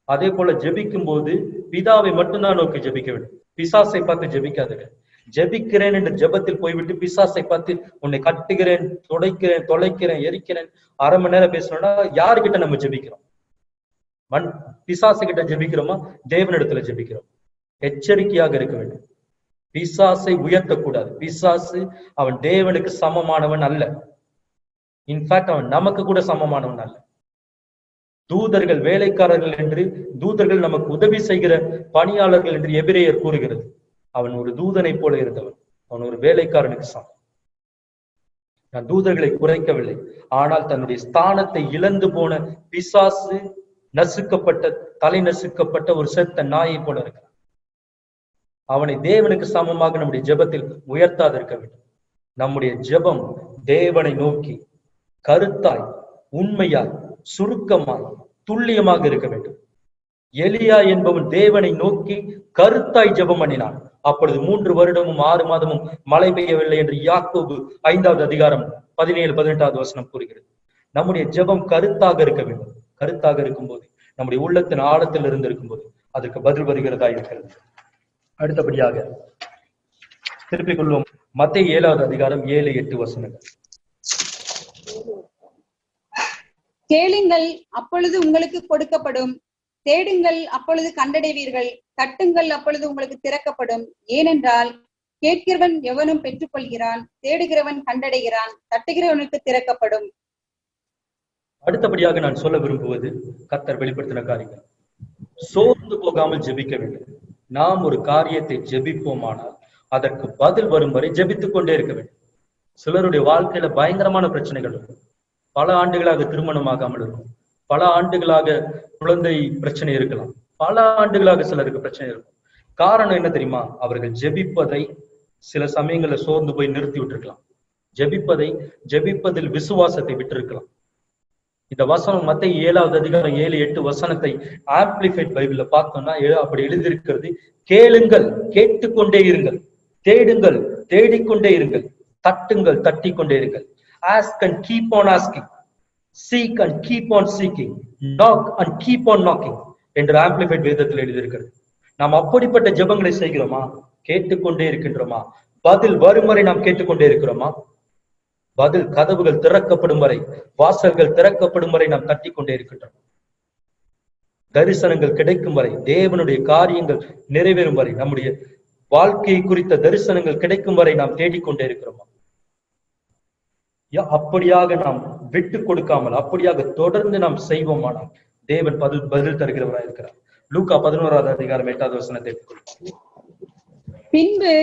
அதே போல ஜெபிக்கும் போது பிதாவை மட்டும்தான் நோக்கி ஜெபிக்க வேண்டும். பிசாசை பார்த்து ஜெபிக்காதீங்க. ஜெபிக்கிறேன் என்ற ஜெபத்தில் போய்விட்டு பிசாசை பார்த்து உன்னை கட்டுகிறேன், துடைக்கிறேன், தொலைக்கிறேன், எரிக்கிறேன் 1/2 மணி நேரம் பேசணும்னா யாருக்கிட்ட நம்ம ஜெபிக்கிறோம்? பிசாசு கிட்ட ஜெபிக்கிறோமா, தேவனிடத்துல ஜெபிக்கிறோம்? எச்சரிக்கையாக இருக்க வேண்டும். பிசாசை உயர்த்தக்கூடாது. பிசாசு அவன் தேவனுக்கு சமமானவன் அல்ல. இன்ஃபேக்ட் அவன் நமக்கு கூட சமமானவன் அல்ல. தூதர்கள் வேலைக்காரர்கள் என்று, தூதர்கள் நமக்கு உதவி செய்கிற பணியாளர்கள் என்று எபிரேயர் கூறுகிறது. அவன் ஒரு தூதனை போல இருந்தவன். அவன் ஒரு வேலைக்காரனுக்கு சமம். நான் தூதர்களை குறைக்கவில்லை, ஆனால் தன்னுடைய ஸ்தானத்தை இழந்து போன பிசாசு நசுக்கப்பட்ட, தலை நசுக்கப்பட்ட ஒரு செத்த நாயை போல இருக்கிறான். அவனை தேவனுக்கு சமமாக நம்முடைய ஜெபத்தில் உயர்த்தாது இருக்க வேண்டும். நம்முடைய ஜெபம் தேவனை நோக்கி கருத்தாய், உண்மையாய், சுருக்கமாய், துல்லியமாக இருக்க வேண்டும். எலியா என்பவன் தேவனை நோக்கி கருத்தாய் ஜெபம் பண்ணினான். அப்பொழுது 3 வருடமும் 6 மாதமும் மழை பெய்யவில்லை என்று யாக்கோபு 5வது அதிகாரம் 17-18வது வசனம் கூறுகிறது. நம்முடைய ஜெபம் கருத்தாக இருக்க வேண்டும். கருத்தாக இருக்கும்போது, நம்முடைய உள்ளத்தின் ஆழத்தில் இருந்து இருக்கும்போது அதற்கு பதில் வருகிறதா இருக்கிறது. அடுத்தபடியாக திருப்பிக் கொள்வோம். மத்தேயு 7வது அதிகாரம் 7-8 வசனங்கள். கேளுங்கள், அப்பொழுது உங்களுக்கு கொடுக்கப்படும். தேடுங்கள், அப்பொழுது கண்டடைவீர்கள். தட்டுங்கள், அப்பொழுது உங்களுக்கு திறக்கப்படும். ஏனென்றால் கேட்கிறவன் எவனும் பெற்றுக்கொள்கிறான், தேடுகிறவன் கண்டடைகிறான், தட்டுகிறவனுக்கு திறக்கப்படும். அடுத்தபடியாக நான் சொல்ல விரும்புவது கர்த்தர் வெளிப்படுத்தின காரியங்கள். சோர்ந்து போகாமல் ஜெபிக்க வேண்டும். நாம் ஒரு காரியத்தை ஜெபிப்போமானால் அதற்கு பதில் வரும் வரை ஜெபித்துக் கொண்டே இருக்க வேண்டும். சிலருடைய வாழ்க்கையில பயங்கரமான பிரச்சனைகள் இருக்கும். பல ஆண்டுகளாக திருமணம் ஆகாமல் இருக்கும். பல ஆண்டுகளாக குழந்தை பிரச்சனை இருக்கலாம். பல ஆண்டுகளாக சிலருக்கு பிரச்சனை இருக்கும். காரணம் என்ன தெரியுமா? அவர்கள் ஜெபிப்பதை சில சமயங்கள்ல சோர்ந்து போய் நிறுத்தி விட்டுருக்கலாம். ஜெபிப்பதில் விசுவாசத்தை விட்டிருக்கலாம். இந்த வசனம் மத்தேயு 7வது அதிகாரம் 7-8 வசனத்தை ஆம்பிளிஃபைட் பைபிள்ல பார்த்தோம்னா அப்படி எழுதியிருக்கிறது. கேளுங்கள், கேட்டுக்கொண்டே இருங்கள். தேடுங்கள், தேடிக்கொண்டே இருங்கள். தட்டுங்கள், தட்டிக்கொண்டே இருங்கள். Ask and keep on asking. Seek and keep on seeking. Knock and keep on knocking என்று ஆம்பிளிஃபைட் வேதத்தில் எழுதியிருக்கிறது. நாம் அப்படிப்பட்ட ஜெபங்களை செய்கிறோமா? கேட்டுக்கொண்டே இருக்கின்றோமா? பதில் வரும் வரை நாம் கேட்டுக்கொண்டே இருக்கிறோமா? பதில் கதவுகள் திறக்கப்படும் வரை, வாசல்கள் திறக்கப்படும் வரை நாம் தட்டி கொண்டே இருக்கின்றோம். தரிசனங்கள் கிடைக்கும் வரை, தேவனுடைய காரியங்கள் நிறைவேறும் வரை, நம்முடைய வாழ்க்கையை குறித்த தரிசனங்கள் கிடைக்கும் வரை நாம் தேடிக்கொண்டே இருக்கிறோமா? அப்படியாக நாம் விட்டு கொடுக்காமல், அப்படியாக தொடர்ந்து நாம் செய்வோமானால் தேவன் பதில் தருகிறவராக இருக்கிறார். லூக்கா 11வது அதிகாரம் 8வது வசனத்தை. பின்பு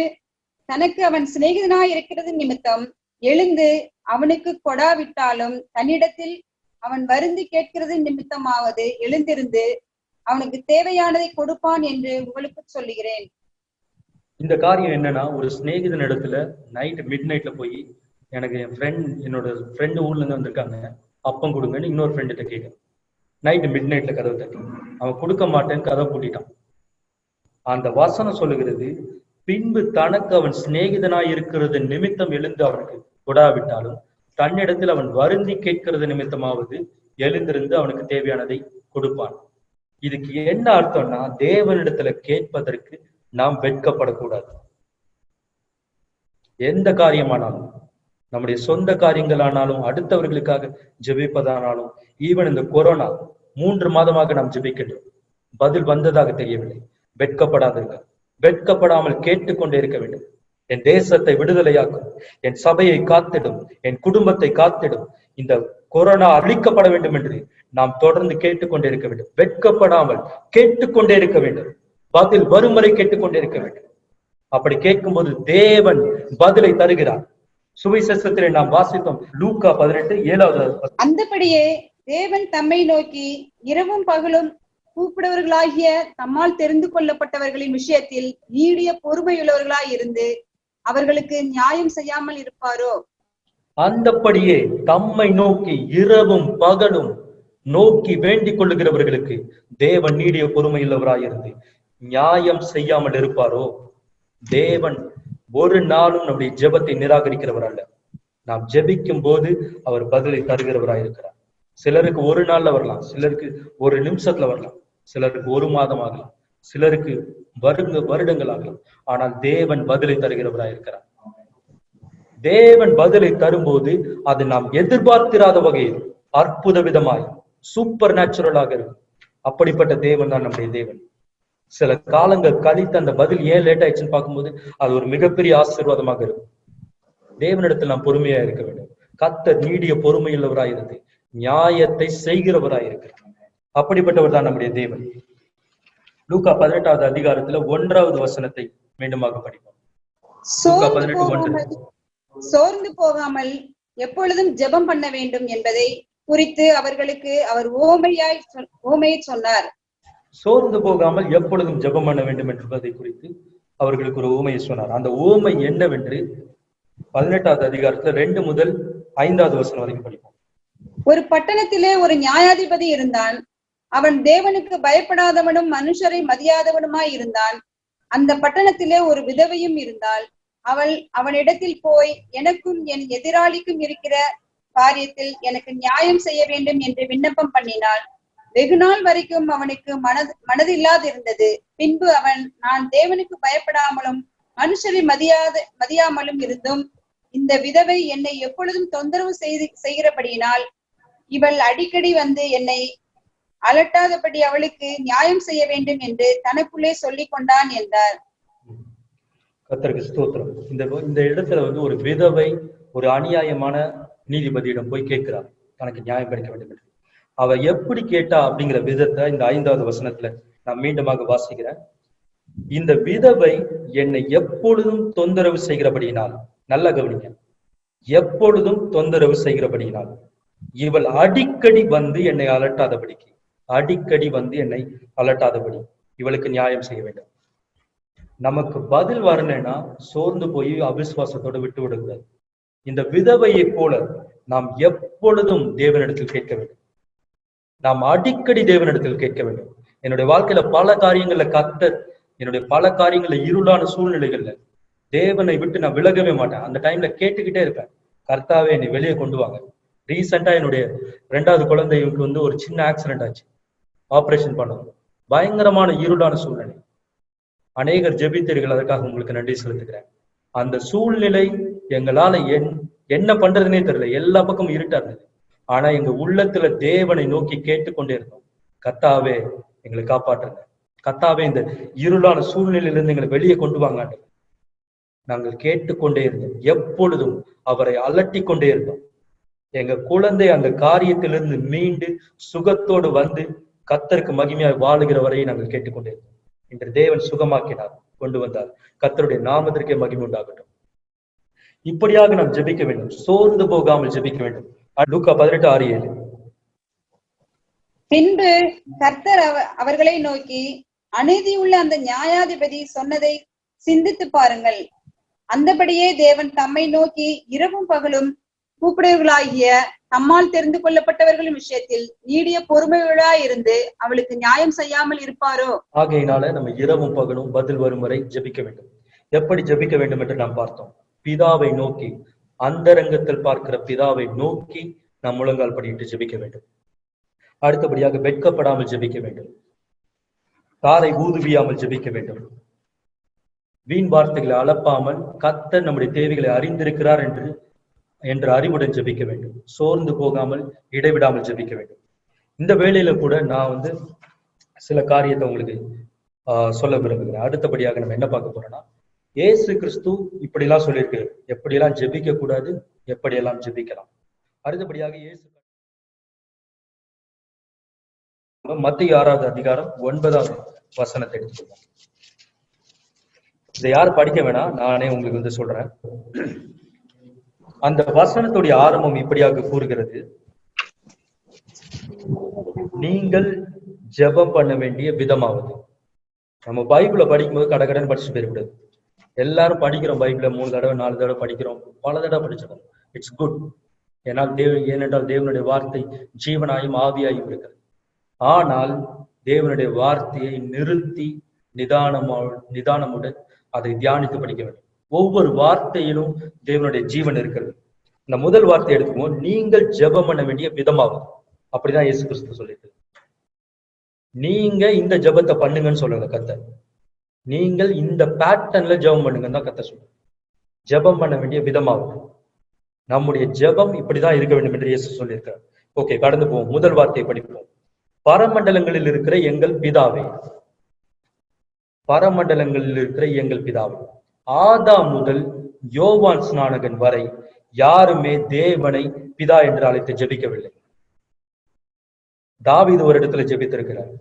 தனக்கு அவன் சிநேகிதனாய் இருக்கிறது நிமித்தம் எழுந்து அவனுக்கு கொடாவிட்டாலும் தன்னிடத்தில் அவன் வருந்தி கேட்கிறது நிமித்தமாவது எழுந்திருந்து அவனுக்கு தேவையானதை கொடுப்பான் என்று உங்களுக்கு சொல்லுகிறேன். இந்த காரியம் என்னன்னா, ஒரு சிநேகிதன் இடத்துல மிட் நைட்ல போய், எனக்கு என்னோட ஃப்ரெண்டு ஊர்ல இருந்து வந்திருக்காங்க, அப்பம் கொடுங்கன்னு இன்னொரு ஃப்ரெண்ட்ட கேட்க மிட் நைட்ல கதவை தட்டி, அவன் கொடுக்க மாட்டேன்னு கதவை பூட்டிட்டான். அந்த வசனம் சொல்லுகிறது, பின்பு தனக்கு அவன் சிநேகிதனாய் இருக்கிறது நிமித்தம் எழுந்து அவனுக்கு கொடாவிட்டாலும் தன்னிடத்தில் அவன் வருந்தி கேட்கிறது நிமித்தமாவது எழுந்திருந்து அவனுக்கு தேவையானதை கொடுப்பான். இதுக்கு என்ன அர்த்தம்னா, தேவனிடத்துல கேட்பதற்கு நாம் வெட்கப்படக்கூடாது. எந்த காரியமானாலும், நம்முடைய சொந்த காரியங்களானாலும், அடுத்தவர்களுக்காக ஜெபிப்பதானாலும், ஈவன் இந்த கொரோனா 3 மாதமாக நாம் ஜெபிக்கின்றோம், பதில் வந்ததாக தெரியவில்லை. வெட்கப்படாதீர்கள். வெட்கப்படாமல் கேட்டுக்கொண்டே இருக்க வேண்டும். என் தேசத்தை விடுதலையாக்கும், என் சபையை காத்திடும், என் குடும்பத்தை காத்திடும், இந்த கொரோனா அழிக்கப்பட வேண்டும் என்று நாம் தொடர்ந்து கேட்டுக்கொண்டே இருக்க வேண்டும். வெட்கப்படாமல் கேட்டுக்கொண்டே இருக்க வேண்டும். பதில் வரும் வரை கேட்டுக்கொண்டே இருக்க வேண்டும். அப்படி கேட்கும்போது தேவன் பதிலை தருகிறார். சுவிசேஷத்திலே நாம் வாசித்தோம், லூக்கா 18:7. அந்தபடியே தேவன் தம்மை நோக்கி இரவும் பகலும் கூப்பிடுவர்களாகிய தம்மால் தெரிந்து கொள்ளப்பட்டவர்களின் விஷயத்தில் நீடிய பொறுமையுள்ளவர்களாய் இருந்து அவர்களுக்கு நியாயம் செய்யாமல் இருப்பாரோ? அந்தபடியே தம்மை நோக்கி இரவும் பகலும் நோக்கி வேண்டிக் கொள்ளுகிறவர்களுக்கு தேவன் நீடிய பொறுமையுள்ளவராயிருந்து நியாயம் செய்யாமல் இருப்பாரோ? தேவன் ஒரு நாளும் நம்முடைய ஜெபத்தை நிராகரிக்கிறவர் அல்ல. நாம் ஜெபிக்கும் போது அவர் பதிலை தருகிறவராயிருக்கிறார். சிலருக்கு ஒரு நாள்ல வரலாம், சிலருக்கு ஒரு நிமிஷத்துல வரலாம், சிலருக்கு ஒரு மாதம் ஆகலாம், சிலருக்கு வருடங்கள் ஆகலாம். ஆனால் தேவன் பதிலை தருகிறவராயிருக்கிறார். தேவன் பதிலை தரும்போது அது நாம் எதிர்பார்த்திராத வகையில் அற்புத விதமாய் சூப்பர் நேச்சுரலாக இருக்கும். அப்படிப்பட்ட தேவன் தான் நம்முடைய தேவன். சில காலங்கள் கழித்து அந்த பதில் ஏன் லேட் ஆயிடுச்சுன்னு பார்க்கும்போது அது ஒரு மிகப்பெரிய ஆசீர்வாதமாக இருக்கும். தேவனிடத்தில் நாம் பொறுமையா இருக்க வேண்டும். கர்த்தர் நீடிய பொறுமையுள்ளவராயிருந்து நியாயத்தை செய்கிறவராயிருக்கிறார். அப்படிப்பட்டவர் தான் நம்முடைய தேவன். லூக்கா 18வது அதிகாரத்துல 1வது வசனத்தை மீண்டுமாக படிப்போம். லூக்கா 18:1. சோர்ந்து போகாமல் எப்பொழுதும் ஜெபம் பண்ண வேண்டும் என்பதை குறித்து அவர்களுக்கு அவர் ஓமையை சொன்னார். சோர்ந்து போகாமல் எப்பொழுதும் ஜெபம் பண்ண வேண்டும் என்பதை குறித்து அவர்களுக்கு ஒரு ஓமையை சொன்னார். அந்த ஓமை என்னவென்று 18வது அதிகாரத்துல 2 முதல் 5வது வசனம் வரைக்கும் படிப்போம். ஒரு பட்டணத்திலே ஒரு நியாயாதிபதி இருந்தான். அவன் தேவனுக்கு பயப்படாதவனும் மனுஷரை மதியாதவனுமாய் இருந்தான். அந்த பட்டணத்திலே ஒரு விதவையும் இருந்தாள். அவள் அவனிடத்தில் போய், எனக்கும் என் எதிராளிக்கும் இருக்கிற காரியத்தில் எனக்கு நியாயம் செய்ய வேண்டும் என்று விண்ணப்பம் பண்ணினாள். வெகு நாள் வரைக்கும் அவனுக்கு மனதில்லாதிருந்தது. பின்பு அவன், நான் தேவனுக்கு பயப்படாமலும் மனுஷரை மதியாமலும் இருந்தும் இந்த விதவை என்னை எப்பொழுதும் தொந்தரவு செய்கிறபடியினால் இவள் அடிக்கடி வந்து என்னை அலட்டாதபடி அவளுக்கு நியாயம் செய்ய வேண்டும் என்று தனக்குள்ளே சொல்லிக் கொண்டான் என்றார். கர்த்தருக்கு ஸ்தோத்திரம். இந்த இடத்துல ஒரு விதவை ஒரு அநியாயமான நீதிபதியிடம் போய் கேட்கிறார், தனக்கு நியாயம் கிடைக்க வேண்டும் என்று. அவ எப்படி கேட்டா அப்படிங்கிற விதத்தை இந்த 5வது வசனத்துல நான் மீண்டுமாக வாசிக்கிறேன். இந்த விதவை என்னை எப்பொழுதும் தொந்தரவு செய்கிறபடியினால், நல்ல கவனிங்க, எப்பொழுதும் தொந்தரவு செய்கிறபடியினால் இவள் அடிக்கடி வந்து என்னை அலட்டாதபடிக்கு, அடிக்கடி வந்து என்னை அலட்டாதபடி இவளுக்கு நியாயம் செய்ய வேண்டும். நமக்கு பதில் வரலைன்னா சோர்ந்து போய் அவிசுவாசத்தோடு விட்டு விடக்கூடாது. இந்த விதவையை போல நாம் எப்பொழுதும் தேவனிடத்தில் கேட்க வேண்டும். நாம் அடிக்கடி தேவனிடத்தில் கேட்க வேண்டும். என்னுடைய வாழ்க்கையில பல காரியங்கள்ல கர்த்தர், என்னுடைய பல காரியங்கள்ல இருளான சூழ்நிலைகள்ல தேவனை விட்டு நான் விலகவே மாட்டேன். அந்த டைம்ல கேட்டுக்கிட்டே இருப்பேன், கர்த்தாவே என்னை வெளியே கொண்டு வாங்க. ரீசெண்டா என்னுடைய 2வது குழந்தைக்கு ஒரு சின்ன ஆக்சிடென்ட் ஆச்சு, ஆபரேஷன் பண்ணணும். பயங்கரமான இருளான சூழ்நிலை. அநேகர் ஜெபித்தீர்கள், அதற்காக உங்களுக்கு நன்றி செலுத்துகிறேன். அந்த சூழ்நிலை எங்களால என்ன பண்றதுன்னே தெரியல, எல்லா பக்கமும் இருட்டா இருந்தது. ஆனா எங்க உள்ளத்துல தேவனை நோக்கி கேட்டுக்கொண்டே இருந்தோம், கர்த்தாவே எங்களை காப்பாற்றுங்க, கர்த்தாவே இந்த இருளான சூழ்நிலையிலிருந்து எங்களை வெளியே கொண்டு வாங்க. நாங்கள் கேட்டுக்கொண்டே இருந்தோம், எப்பொழுதும் அவரை அலட்டி கொண்டே இருந்தோம். எங்க குழந்தை அந்த காரியத்திலிருந்து மீண்டு சுகத்தோடு வந்து கர்த்தருக்கு மகிமையாய் வாழுகிற வரையை நாங்கள் கேட்டுக்கொண்டே இருந்தோம். இன்று தேவன் சுகமாக்கினார், கொண்டு வந்தார். கர்த்தருடைய நாமத்திற்கே மகிமை உண்டாகட்டும். இப்படியாக நாம் ஜெபிக்க வேண்டும், சோர்ந்து போகாமல் ஜெபிக்க வேண்டும். லூக்கா 18:6-7. பின்பு கர்த்தர் அவர்களை நோக்கி, அநீதியுள்ள அந்த நியாயாதிபதி சொன்னதை சிந்தித்து பாருங்கள். அந்தபடியே தேவன் தம்மை நோக்கி இரவும் பகலும் கூப்பிடுவர்களாகிய தம்மால் தெரிந்து கொள்ளப்பட்டவர்களின் விஷயத்தில் நீடிய பொறுமையுள்ளவராயிருந்து அவளுக்கு நியாயம் செய்யாமல் இருப்பாரோ? ஆகையினால நம்ம இரவும் பகலும் பதில் வரும் வரை ஜெபிக்க வேண்டும். எப்படி ஜெபிக்க வேண்டும் என்று நாம் பார்த்தோம். பிதாவை நோக்கி, அந்தரங்கத்தில் பார்க்கிற பிதாவை நோக்கி நாம் முழங்கால் படியிட்டு ஜெபிக்க வேண்டும். அடுத்தபடியாக வெட்கப்படாமல் ஜெபிக்க வேண்டும். காரை ஊதுவியாமல் ஜெபிக்க வேண்டும். வீண் வார்த்தைகளை அளப்பாமல் கர்த்தர் நம்முடைய தேவைகளை அறிந்திருக்கிறார் என்று அறிவுடன் ஜெபிக்க வேண்டும். சோர்ந்து போகாமல் இடைவிடாமல் ஜெபிக்க வேண்டும். இந்த வேளையில கூட நான் சில காரியத்தை உங்களுக்கு சொல்ல விரும்புகிறேன். அடுத்தபடியாக நம்ம என்ன பார்க்க போறோம்னா, இயேசு கிறிஸ்து இப்படிலாம் சொல்லியிருக்கு, எப்படியெல்லாம் ஜெபிக்க கூடாது, எப்படியெல்லாம் ஜெபிக்கலாம். அடுத்தபடியாக இயேசு மத்தேயு 6வது அதிகாரம் 9வது வசனத்தை எடுத்துக்கொள்வோம். இதை யாரும் படிக்க வேணாம், நானே உங்களுக்கு சொல்றேன். அந்த வசனத்துடைய ஆரம்பம் இப்படியாக கூறுகிறது, நீங்கள் ஜெபம் பண்ண வேண்டிய விதமாவது. நம்ம பைபிளை படிக்கும்போது கடகடன்னு படிச்சுட்டு போயிடக்கூடாது. எல்லாரும் படிக்கிறோம், பைபிளை 3 தடவை 4 தடவை படிக்கிறோம், பல தடவை படிச்சிடும். It's good. ஏனென்றால் தேவனுடைய வார்த்தை ஜீவனாயும் ஆவியாயும் இருக்கிறது. ஆனால் தேவனுடைய வார்த்தையை நிறுத்தி நிதானமுடன் அதை தியானித்து படிக்க வேண்டும். ஒவ்வொரு வார்த்தையிலும் தேவனுடைய ஜீவன் இருக்கிறது. இந்த முதல் வார்த்தை எடுத்துக்கோ, நீங்கள் ஜெபம் பண்ண வேண்டிய விதமாகும். அப்படிதான் இயேசு கிறிஸ்து சொல்லிட்டு, நீங்க இந்த ஜெபத்தை பண்ணுங்கன்னு சொல்லுங்க கர்த்தர். நீங்கள் இந்த பேட்டர்ன்ல ஜெபம் பண்ணுங்கன்னு தான் கர்த்தர் சொல்லுங்க. ஜெபம் பண்ண வேண்டிய விதமாகும். நம்முடைய ஜெபம் இப்படிதான் இருக்க வேண்டும் என்று இயேசு சொல்லியிருக்கிறார். ஓகே, கடந்து போவோம். முதல் வார்த்தையை படிப்போம். பரமண்டலங்களில் இருக்கிற எங்கள் பிதாவே. பரமண்டலங்களில் இருக்கிற எங்கள் பிதாவே. ஆதாம் முதல் யோவான் ஸ்நானகன் வரை யாருமே தேவனை பிதா என்று அழைத்து ஜெபிக்கவில்லை. தாவீது ஒரு இடத்துல ஜெபித்திருக்கிறார்.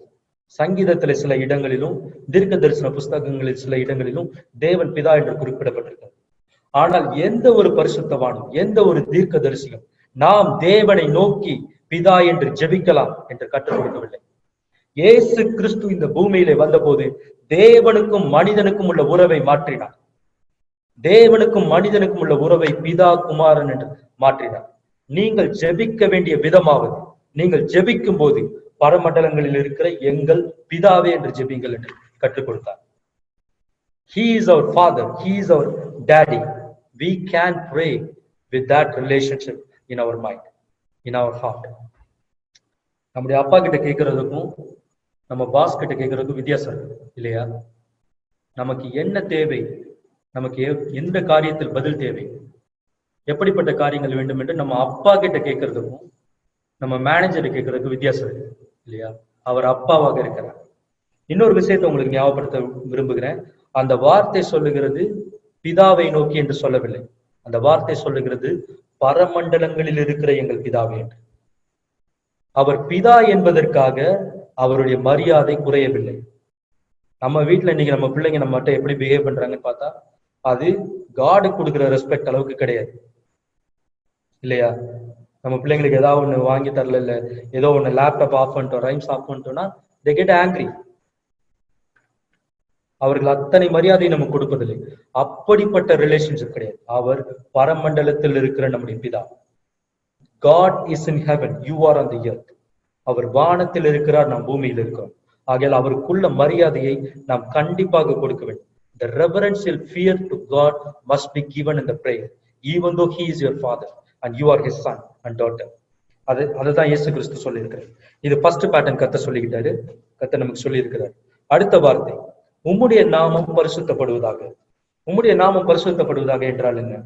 சங்கீதத்துல சில இடங்களிலும் தீர்க்க தரிசன புஸ்தகங்களில் சில இடங்களிலும் தேவன் பிதா என்று குறிப்பிடப்பட்டிருக்கிறது. ஆனால் எந்த ஒரு பரிசுத்தவானும் எந்த ஒரு தீர்க்க தரிசியும் நாம் தேவனை நோக்கி பிதா என்று ஜெபிக்கலாம் என்று கற்றுக் கொடுக்கவில்லை. இயேசு கிறிஸ்து இந்த பூமியிலே வந்தபோது தேவனுக்கும் மனிதனுக்கும் உள்ள உறவை மாற்றினார். தேவனுக்கும் மனிதனுக்கும் உள்ள உறவை பிதா குமாரன் என்று மாற்றினார். நீங்கள் ஜெபிக்க வேண்டிய விதமாவது, நீங்கள் ஜெபிக்கும் போது பரமண்டலங்களில் இருக்கிற எங்கள் பிதாவே என்று ஜெபிங்கள் என்று கற்றுக் கொடுத்தார். He is our father, he is our daddy. We can pray with that relationship in our mind, in our heart. நம்முடைய அப்பா கிட்ட கேட்கறதுக்கும் நம்ம பாஸ் கிட்ட கேட்கறதுக்கும் வித்தியாசம் இருக்கு இல்லையா? நமக்கு என்ன தேவை, நமக்கு எந்த காரியத்தில் பதில் தேவை, எப்படிப்பட்ட காரியங்கள் வேண்டும் என்று நம்ம அப்பா கிட்ட கேட்கறதுக்கும் நம்ம மேனேஜரை கேட்கறதுக்கு வித்தியாசம் இருக்கு இல்லையா? அவர் அப்பாவாக இருக்கிறார். இன்னொரு விஷயத்தை உங்களுக்கு ஞாபகப்படுத்த விரும்புகிறேன். அந்த வார்த்தை சொல்லுகிறது பிதாவை நோக்கி என்று சொல்லவில்லை. அந்த வார்த்தை சொல்லுகிறது பரமண்டலங்களில் இருக்கிற எங்கள் பிதாவே என்று. அவர் பிதா என்பதற்காக அவருடைய மரியாதை குறையவில்லை. நம்ம வீட்டுல இன்னைக்கு நம்ம பிள்ளைங்க நம்ம மட்டும் எப்படி பிஹேவ் பண்றாங்கன்னு பார்த்தா அது காடு கொடுக்குற ரெஸ்பெக்ட் அளவுக்கு கிடையாது இல்லையா? நம்ம பிள்ளைங்களுக்கு ஏதாவது ஒண்ணு வாங்கி தரல, இல்ல ஏதோ ஒண்ணு லேப்டாப் ஆஃப் பண்ணிட்டோம், ரைம்ஸ் ஆஃப் பண்ணிட்டோம்னா they get angry. அவர்கள் அத்தனை மரியாதையை நம்ம கொடுப்பதில்லை. அப்படிப்பட்ட ரிலேஷன்ஷிப் கிடையாது. அவர் பரமண்டலத்தில் இருக்கிற நம்முடைய பிதா. God is in heaven, you are on the earth. அவர் வானத்தில் இருக்கிறார், நாம் பூமியில் இருக்கிறோம். ஆகையால் அவருக்குள்ள மரியாதையை நாம் கண்டிப்பாக கொடுக்க வேண்டும். The reverential fear to God must be given in the prayer, even though he is your father and you are his son and daughter. அதுதான் இயேசு கிறிஸ்து சொல்லியிருக்கிறார். இது ஃபர்ஸ்ட் பேட்டர்ன் கர்த்தர் சொல்லிக்கிட்டாரு, கர்த்தர் நமக்கு சொல்லி இருக்கிறார். அடுத்த வார்த்தை, உம்முடைய நாமம் பரிசுத்தப்படுவதாக. உம்முடைய நாமம் பரிசுத்தப்படுவதாக என்றால் என்ன?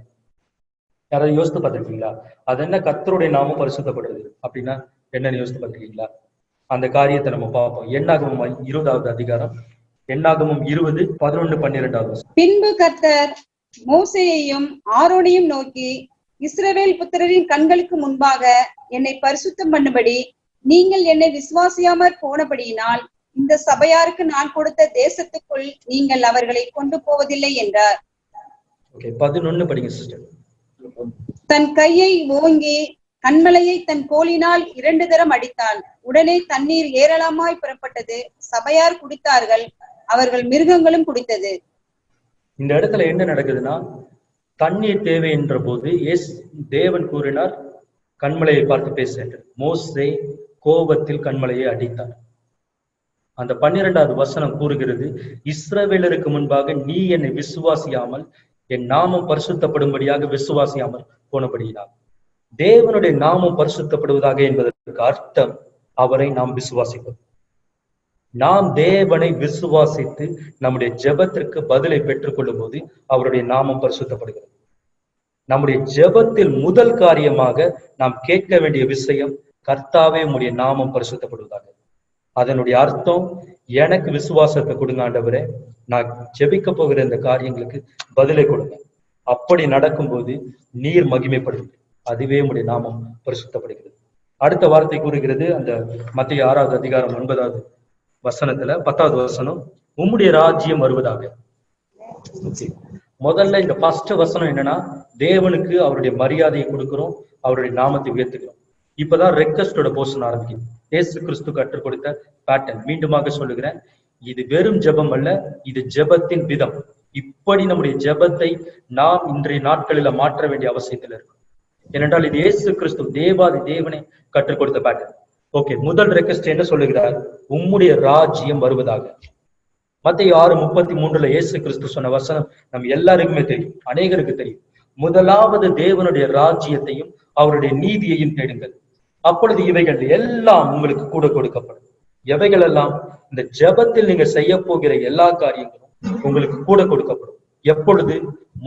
யாராவது யோசித்து பார்த்திருக்கீங்களா? அது என்ன கர்த்தருடைய நாமம் பரிசுத்தப்படுறது அப்படின்னா என்னன்னு யோசித்து பார்த்திருக்கீங்களா? அந்த காரியத்தை நம்ம பார்ப்போம். என்னாகமம் 20வது அதிகாரம், என்னாகமம் 20, 11, 12. பின்பு கர்த்தர் மோசேயையும் ஆரோனையும் நோக்கி, இஸ்ரவேல் புத்திரரின் கண்களுக்கு முன்பாக என்னை பரிசுத்தம் பண்ணும்படி நீங்கள் என்னை விசுவாசியாமற் போனபடியினால் இந்த சபையாருக்கு நான் கொடுத்த தேசத்துக்குள் நீங்கள் அவர்களை கொண்டு போவதில்லை என்றார். 11 படிங்க சிஸ்டர். தன் கையை ஓங்கி கண்மலையை தன் கோலினால் 2 தரம் அடித்தான். உடனே தண்ணீர் ஏராளமாய் புறப்பட்டது. சபையார் குடித்தார்கள், அவர்கள் மிருகங்களும் குடித்தது. இந்த இடத்துல என்ன நடக்குதுன்னா, தண்ணீர் தேவை என்ற போது தேவன் கூறினார், கண்மலையை பார்த்து பேச. மோசே கோபத்தில் கண்மலையை அடித்தார். அந்த 12வது வசனம் கூறுகிறது, இஸ்ரவேலருக்கு முன்பாக நீ என்னை விசுவாசியாமல் என் நாமம் பரிசுத்தப்படும்படியாக விசுவாசியாமல் போனபடியினால். தேவனுடைய நாமம் பரிசுத்தப்படுவதாக என்பதற்கு அர்த்தம் அவரை நாம் விசுவாசிப்போம். நாம் தேவனை விசுவாசித்து நம்முடைய ஜெபத்திற்கு பதிலை பெற்றுக் கொள்ளும் போது அவருடைய நாமம் பரிசுத்தப்படுகிறது. நம்முடைய ஜெபத்தில் முதல் காரியமாக நாம் கேட்க வேண்டிய விஷயம், கர்த்தாவே உம்முடைய நாமம் பரிசுத்தப்படுவதாக. அதனுடைய அர்த்தம், எனக்கு விசுவாசத்தை கொடுங்க ஆண்டவரே, நான் ஜெபிக்க போகிற இந்த காரியங்களுக்கு பதிலை கொடுங்க. அப்படி நடக்கும்போது நீர் மகிமைப்படுகிறது, அதுவே உம்முடைய நாமம் பரிசுத்தப்படுகிறது. அடுத்த வார்த்தை கூறுகிறது, அந்த மத்திய 6வது அதிகாரம் 9வது வசனத்துல 10வது வசனம், உம்முடைய ராஜ்யம் வருவதாக. முதல்ல இந்த ஃபர்ஸ்ட் வசனம் என்னன்னா, தேவனுக்கு அவருடைய மரியாதையை கொடுக்கிறோம், அவருடைய நாமத்தை உயர்த்துக்கிறோம். இப்பதான் ரெக்வெஸ்டோட போர்ஷன் ஆரம்பிக்குது. இயேசு கிறிஸ்து கற்றுக் கொடுத்த பேட்டர்ன். மீண்டுமாக சொல்லுகிறேன், இது வெறும் ஜெபம் அல்ல, இது ஜெபத்தின் விதம். இப்படி நம்முடைய ஜெபத்தை நாம் இன்றைய நாட்களில மாற்ற வேண்டிய அவசியத்தில் இருக்கும். ஏனென்றால் இது இயேசு கிறிஸ்து தேவாதி தேவனை கற்றுக் கொடுத்த பேட்டர்ன். ஓகே, முதல் ரெக்வெஸ்ட் என்ன சொல்லுகிறார்? உம்முடைய ராஜ்யம் வருவதாக. மத்தேயு 6:33 இயேசு கிறிஸ்து சொன்ன வசனம் நம்ம எல்லாருக்குமே தெரியும், அநேகருக்கு தெரியும். முதலாவது தேவனுடைய ராஜ்யத்தையும் அவருடைய நீதியையும் தேடுங்கள், அப்பொழுது இவைகள் எல்லாம் உங்களுக்கு கூட கொடுக்கப்படும். எவைகள் எல்லாம்? இந்த ஜெபத்தில் நீங்க செய்ய போகிற எல்லா காரியங்களும் உங்களுக்கு கூட கொடுக்கப்படும். எப்பொழுது?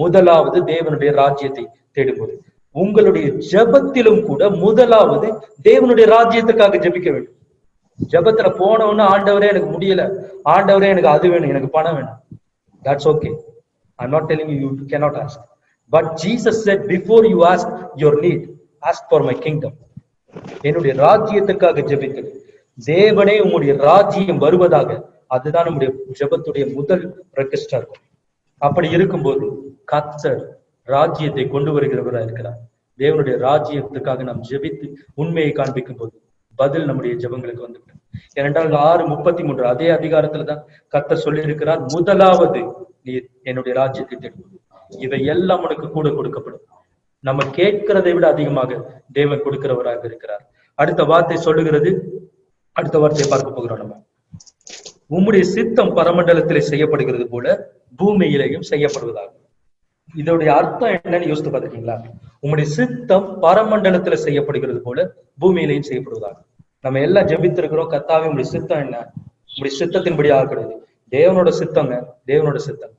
முதலாவது தேவனுடைய ராஜ்யத்தை தேடும்போது. உங்களுடைய ஜெபத்திலும் கூட முதலாவது தேவனுடைய ராஜ்யத்துக்காக ஜெபிக்க வேண்டும். ஜெபத்துல போனவொன்னு, ஆண்டவரே எனக்கு முடியல, ஆண்டவரே எனக்கு அது வேணும், எனக்கு பணம் வேணும். That's okay. I'm not telling you you cannot ask. But Jesus said, before you ask your need, ask for my kingdom. என்னுடைய ராஜ்யத்துக்காக ஜெபித்தது. தேவனே உங்களுடைய ராஜ்யம் வருவதாக. அதுதான் நம்முடைய ஜெபத்துடைய முதல் ரெக்வெஸ்டா இருக்கும். அப்படி இருக்கும்போது கர்த்தர் ராஜ்யத்தை கொண்டு வருகிறவராக இருக்கிறார். தேவனுடைய ராஜ்யத்துக்காக நாம் ஜெபித்து உண்மையை காண்பிக்கும் போது பதில் நம்முடைய ஜெபங்களுக்கு வந்துவிடும். ஏனென்றால் 6:33 அதே அதிகாரத்துலதான் கர்த்தர் சொல்லி இருக்கிறார், முதலாவது நீ என்னுடைய ராஜ்யத்தை தேடும், இவை எல்லாம் உனக்கு கூட கொடுக்கப்படும். நம்ம கேட்கிறதை விட அதிகமாக தேவன் கொடுக்கிறவராக இருக்கிறார். அடுத்த வார்த்தை சொல்லுகிறது, அடுத்த வார்த்தையை பார்க்க போகிறோம். நம்ம உம்முடைய சித்தம் பரமண்டலத்திலே செய்யப்படுகிறது போல பூமியிலேயும் செய்யப்படுவதாக. இதோடைய அர்த்தம் என்னன்னு யோசித்து பார்த்திருக்கீங்களா? உம்முடைய சித்தம் பரமண்டலத்துல செய்யப்படுகிறது போல பூமியிலையும் செய்யப்படுவதாக. நம்ம எல்லாம் ஜெபித்திருக்கிறோம், கர்த்தாவே உங்களுடைய சித்தம் என்ன? உங்களுடைய சித்தத்தின்படி ஆகிறது. தேவனோட சித்தங்க, தேவனோட சித்தம்.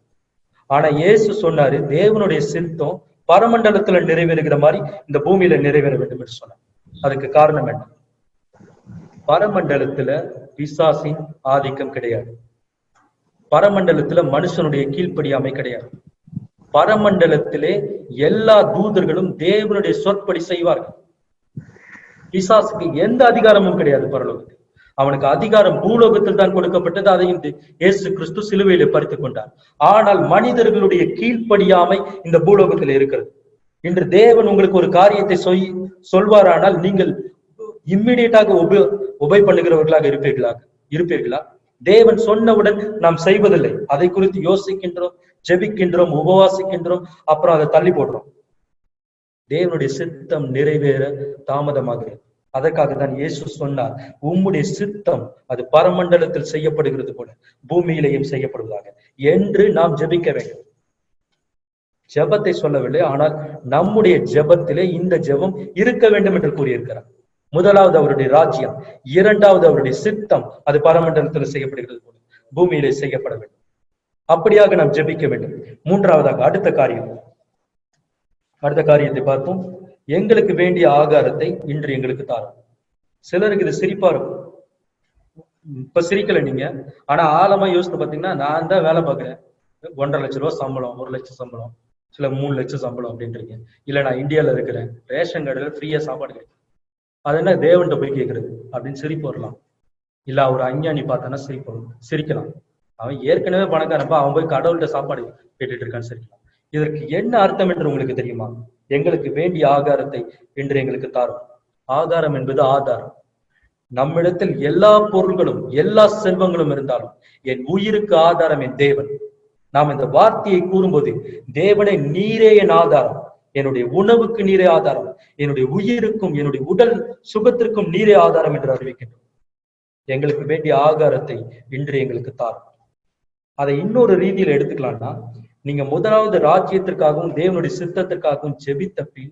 ஆனா இயேசு சொன்னாரு, தேவனுடைய சித்தம் பரமண்டலத்துல நிறைவேறுகிற மாதிரி இந்த பூமியில நிறைவேற வேண்டும் என்று சொன்னார். அதுக்கு காரணம் என்ன? பரமண்டலத்துல பிசாசின் ஆதிக்கம் கிடையாது. பரமண்டலத்துல மனுஷனுடைய கீழ்ப்படியாமை கிடையாது. பரமண்டலத்திலே எல்லா தூதர்களும் தேவனுடைய சொற்படி செய்வார்கள். பிசாசுக்கு எந்த அதிகாரமும் கிடையாது பரலோகத்தில். அவனுக்கு அதிகாரம் பூலோகத்தில் தான் கொடுக்கப்பட்டது. அதையும் இயேசு கிறிஸ்து சிலுவையிலே பறித்துக் கொண்டார். ஆனால் மனிதர்களுடைய கீழ்ப்படியாமை இந்த பூலோகத்தில் இருக்கிறது. இன்று தேவன் உங்களுக்கு ஒரு காரியத்தை சொல்வாரானால் நீங்கள் இம்மிடியட்டாக உபை பண்ணுகிறவர்களாக இருப்பீர்களா? தேவன் சொன்னவுடன் நாம் செய்வதில்லை. அதை குறித்து யோசிக்கின்றோம், ஜெபிக்கின்றோம், உபவாசிக்கின்றோம், அப்புறம் அதை தள்ளி போடுறோம். தேவனுடைய சித்தம் நிறைவேற தாமதமாகிறது. அதற்காக தான் இயேசு சொன்னார், உம்முடைய சித்தம் அது பரமண்டலத்தில் செய்யப்படுகிறது போல பூமியிலேயும் செய்யப்படுவதாக என்று நாம் ஜெபிக்க வேண்டும். ஜெபத்தை சொல்லவில்லை, ஆனால் நம்முடைய ஜெபத்திலே இந்த ஜெபம் இருக்க வேண்டும் என்று கூறியிருக்கிறார். முதலாவது அவருடைய ராஜ்யம், இரண்டாவது அவருடைய சித்தம் அது பரமண்டலத்தில் செய்யப்படுகிறது போல பூமியிலே செய்யப்பட வேண்டும். அப்படியாக நாம் ஜெபிக்க வேண்டும். மூன்றாவதாக அடுத்த காரியத்தை பார்ப்போம். எங்களுக்கு வேண்டிய ஆகாரத்தை இன்று எங்களுக்கு தாரும். சிலருக்கு இது சிரிப்பா இருக்கும். இப்ப சிரிக்கல நீங்க, ஆனா ஆழமா யோசித்து பாத்தீங்கன்னா, நான் தான் வேலை பார்க்கிறேன், 1.5 லட்சம் ரூபாய் சம்பளம், 1 லட்சம் சம்பளம், சில 3 லட்சம் சம்பளம் அப்படின்றீங்க. இல்ல நான் இந்தியால இருக்கிறேன், ரேஷன் கடையில ஃப்ரீயா சாப்பாடு கிடைக்கும், அது என்ன தேவன்கிட்ட போய் கேட்கறது அப்படின்னு சிரிப்பு வரலாம். இல்ல ஒரு அஞ்ஞானி பார்த்தானா சிரிக்கலாம். அவன் ஏற்கனவே பணக்காரப்பா, அவன் போய் கடவுள்கிட்ட சாப்பாடு கேட்டுட்டு இருக்கான்னு சிரிக்கலாம். இதற்கு என்ன அர்த்தம் என்று உங்களுக்கு தெரியுமா? எங்களுக்கு வேண்டிய ஆகாரத்தை இன்று எங்களுக்கு தாரும். ஆகாரம் என்பது ஆதாரம். நம்மிடத்தில் எல்லா பொருள்களும் எல்லா செல்வங்களும் இருந்தாலும் என் உயிருக்கு ஆதாரம் என் தேவன். நாம் இந்த வார்த்தையை கூறும்போது, தேவனை நீரே என் ஆதாரம், என்னுடைய உணவுக்கு நீரே ஆதாரம், என்னுடைய உயிருக்கும் என்னுடைய உடல் சுகத்திற்கும் நீரே ஆதாரம் என்று அறிவிக்கின்றோம். எங்களுக்கு வேண்டிய ஆகாரத்தை இன்று எங்களுக்கு தாரும். அதை இன்னொரு ரீதியில எடுத்துக்கலாம்னா, நீங்க முதலாவது ராஜ்யத்திற்காகவும் தேவனுடைய சித்தத்திற்காகவும் ஜெபித்த பின்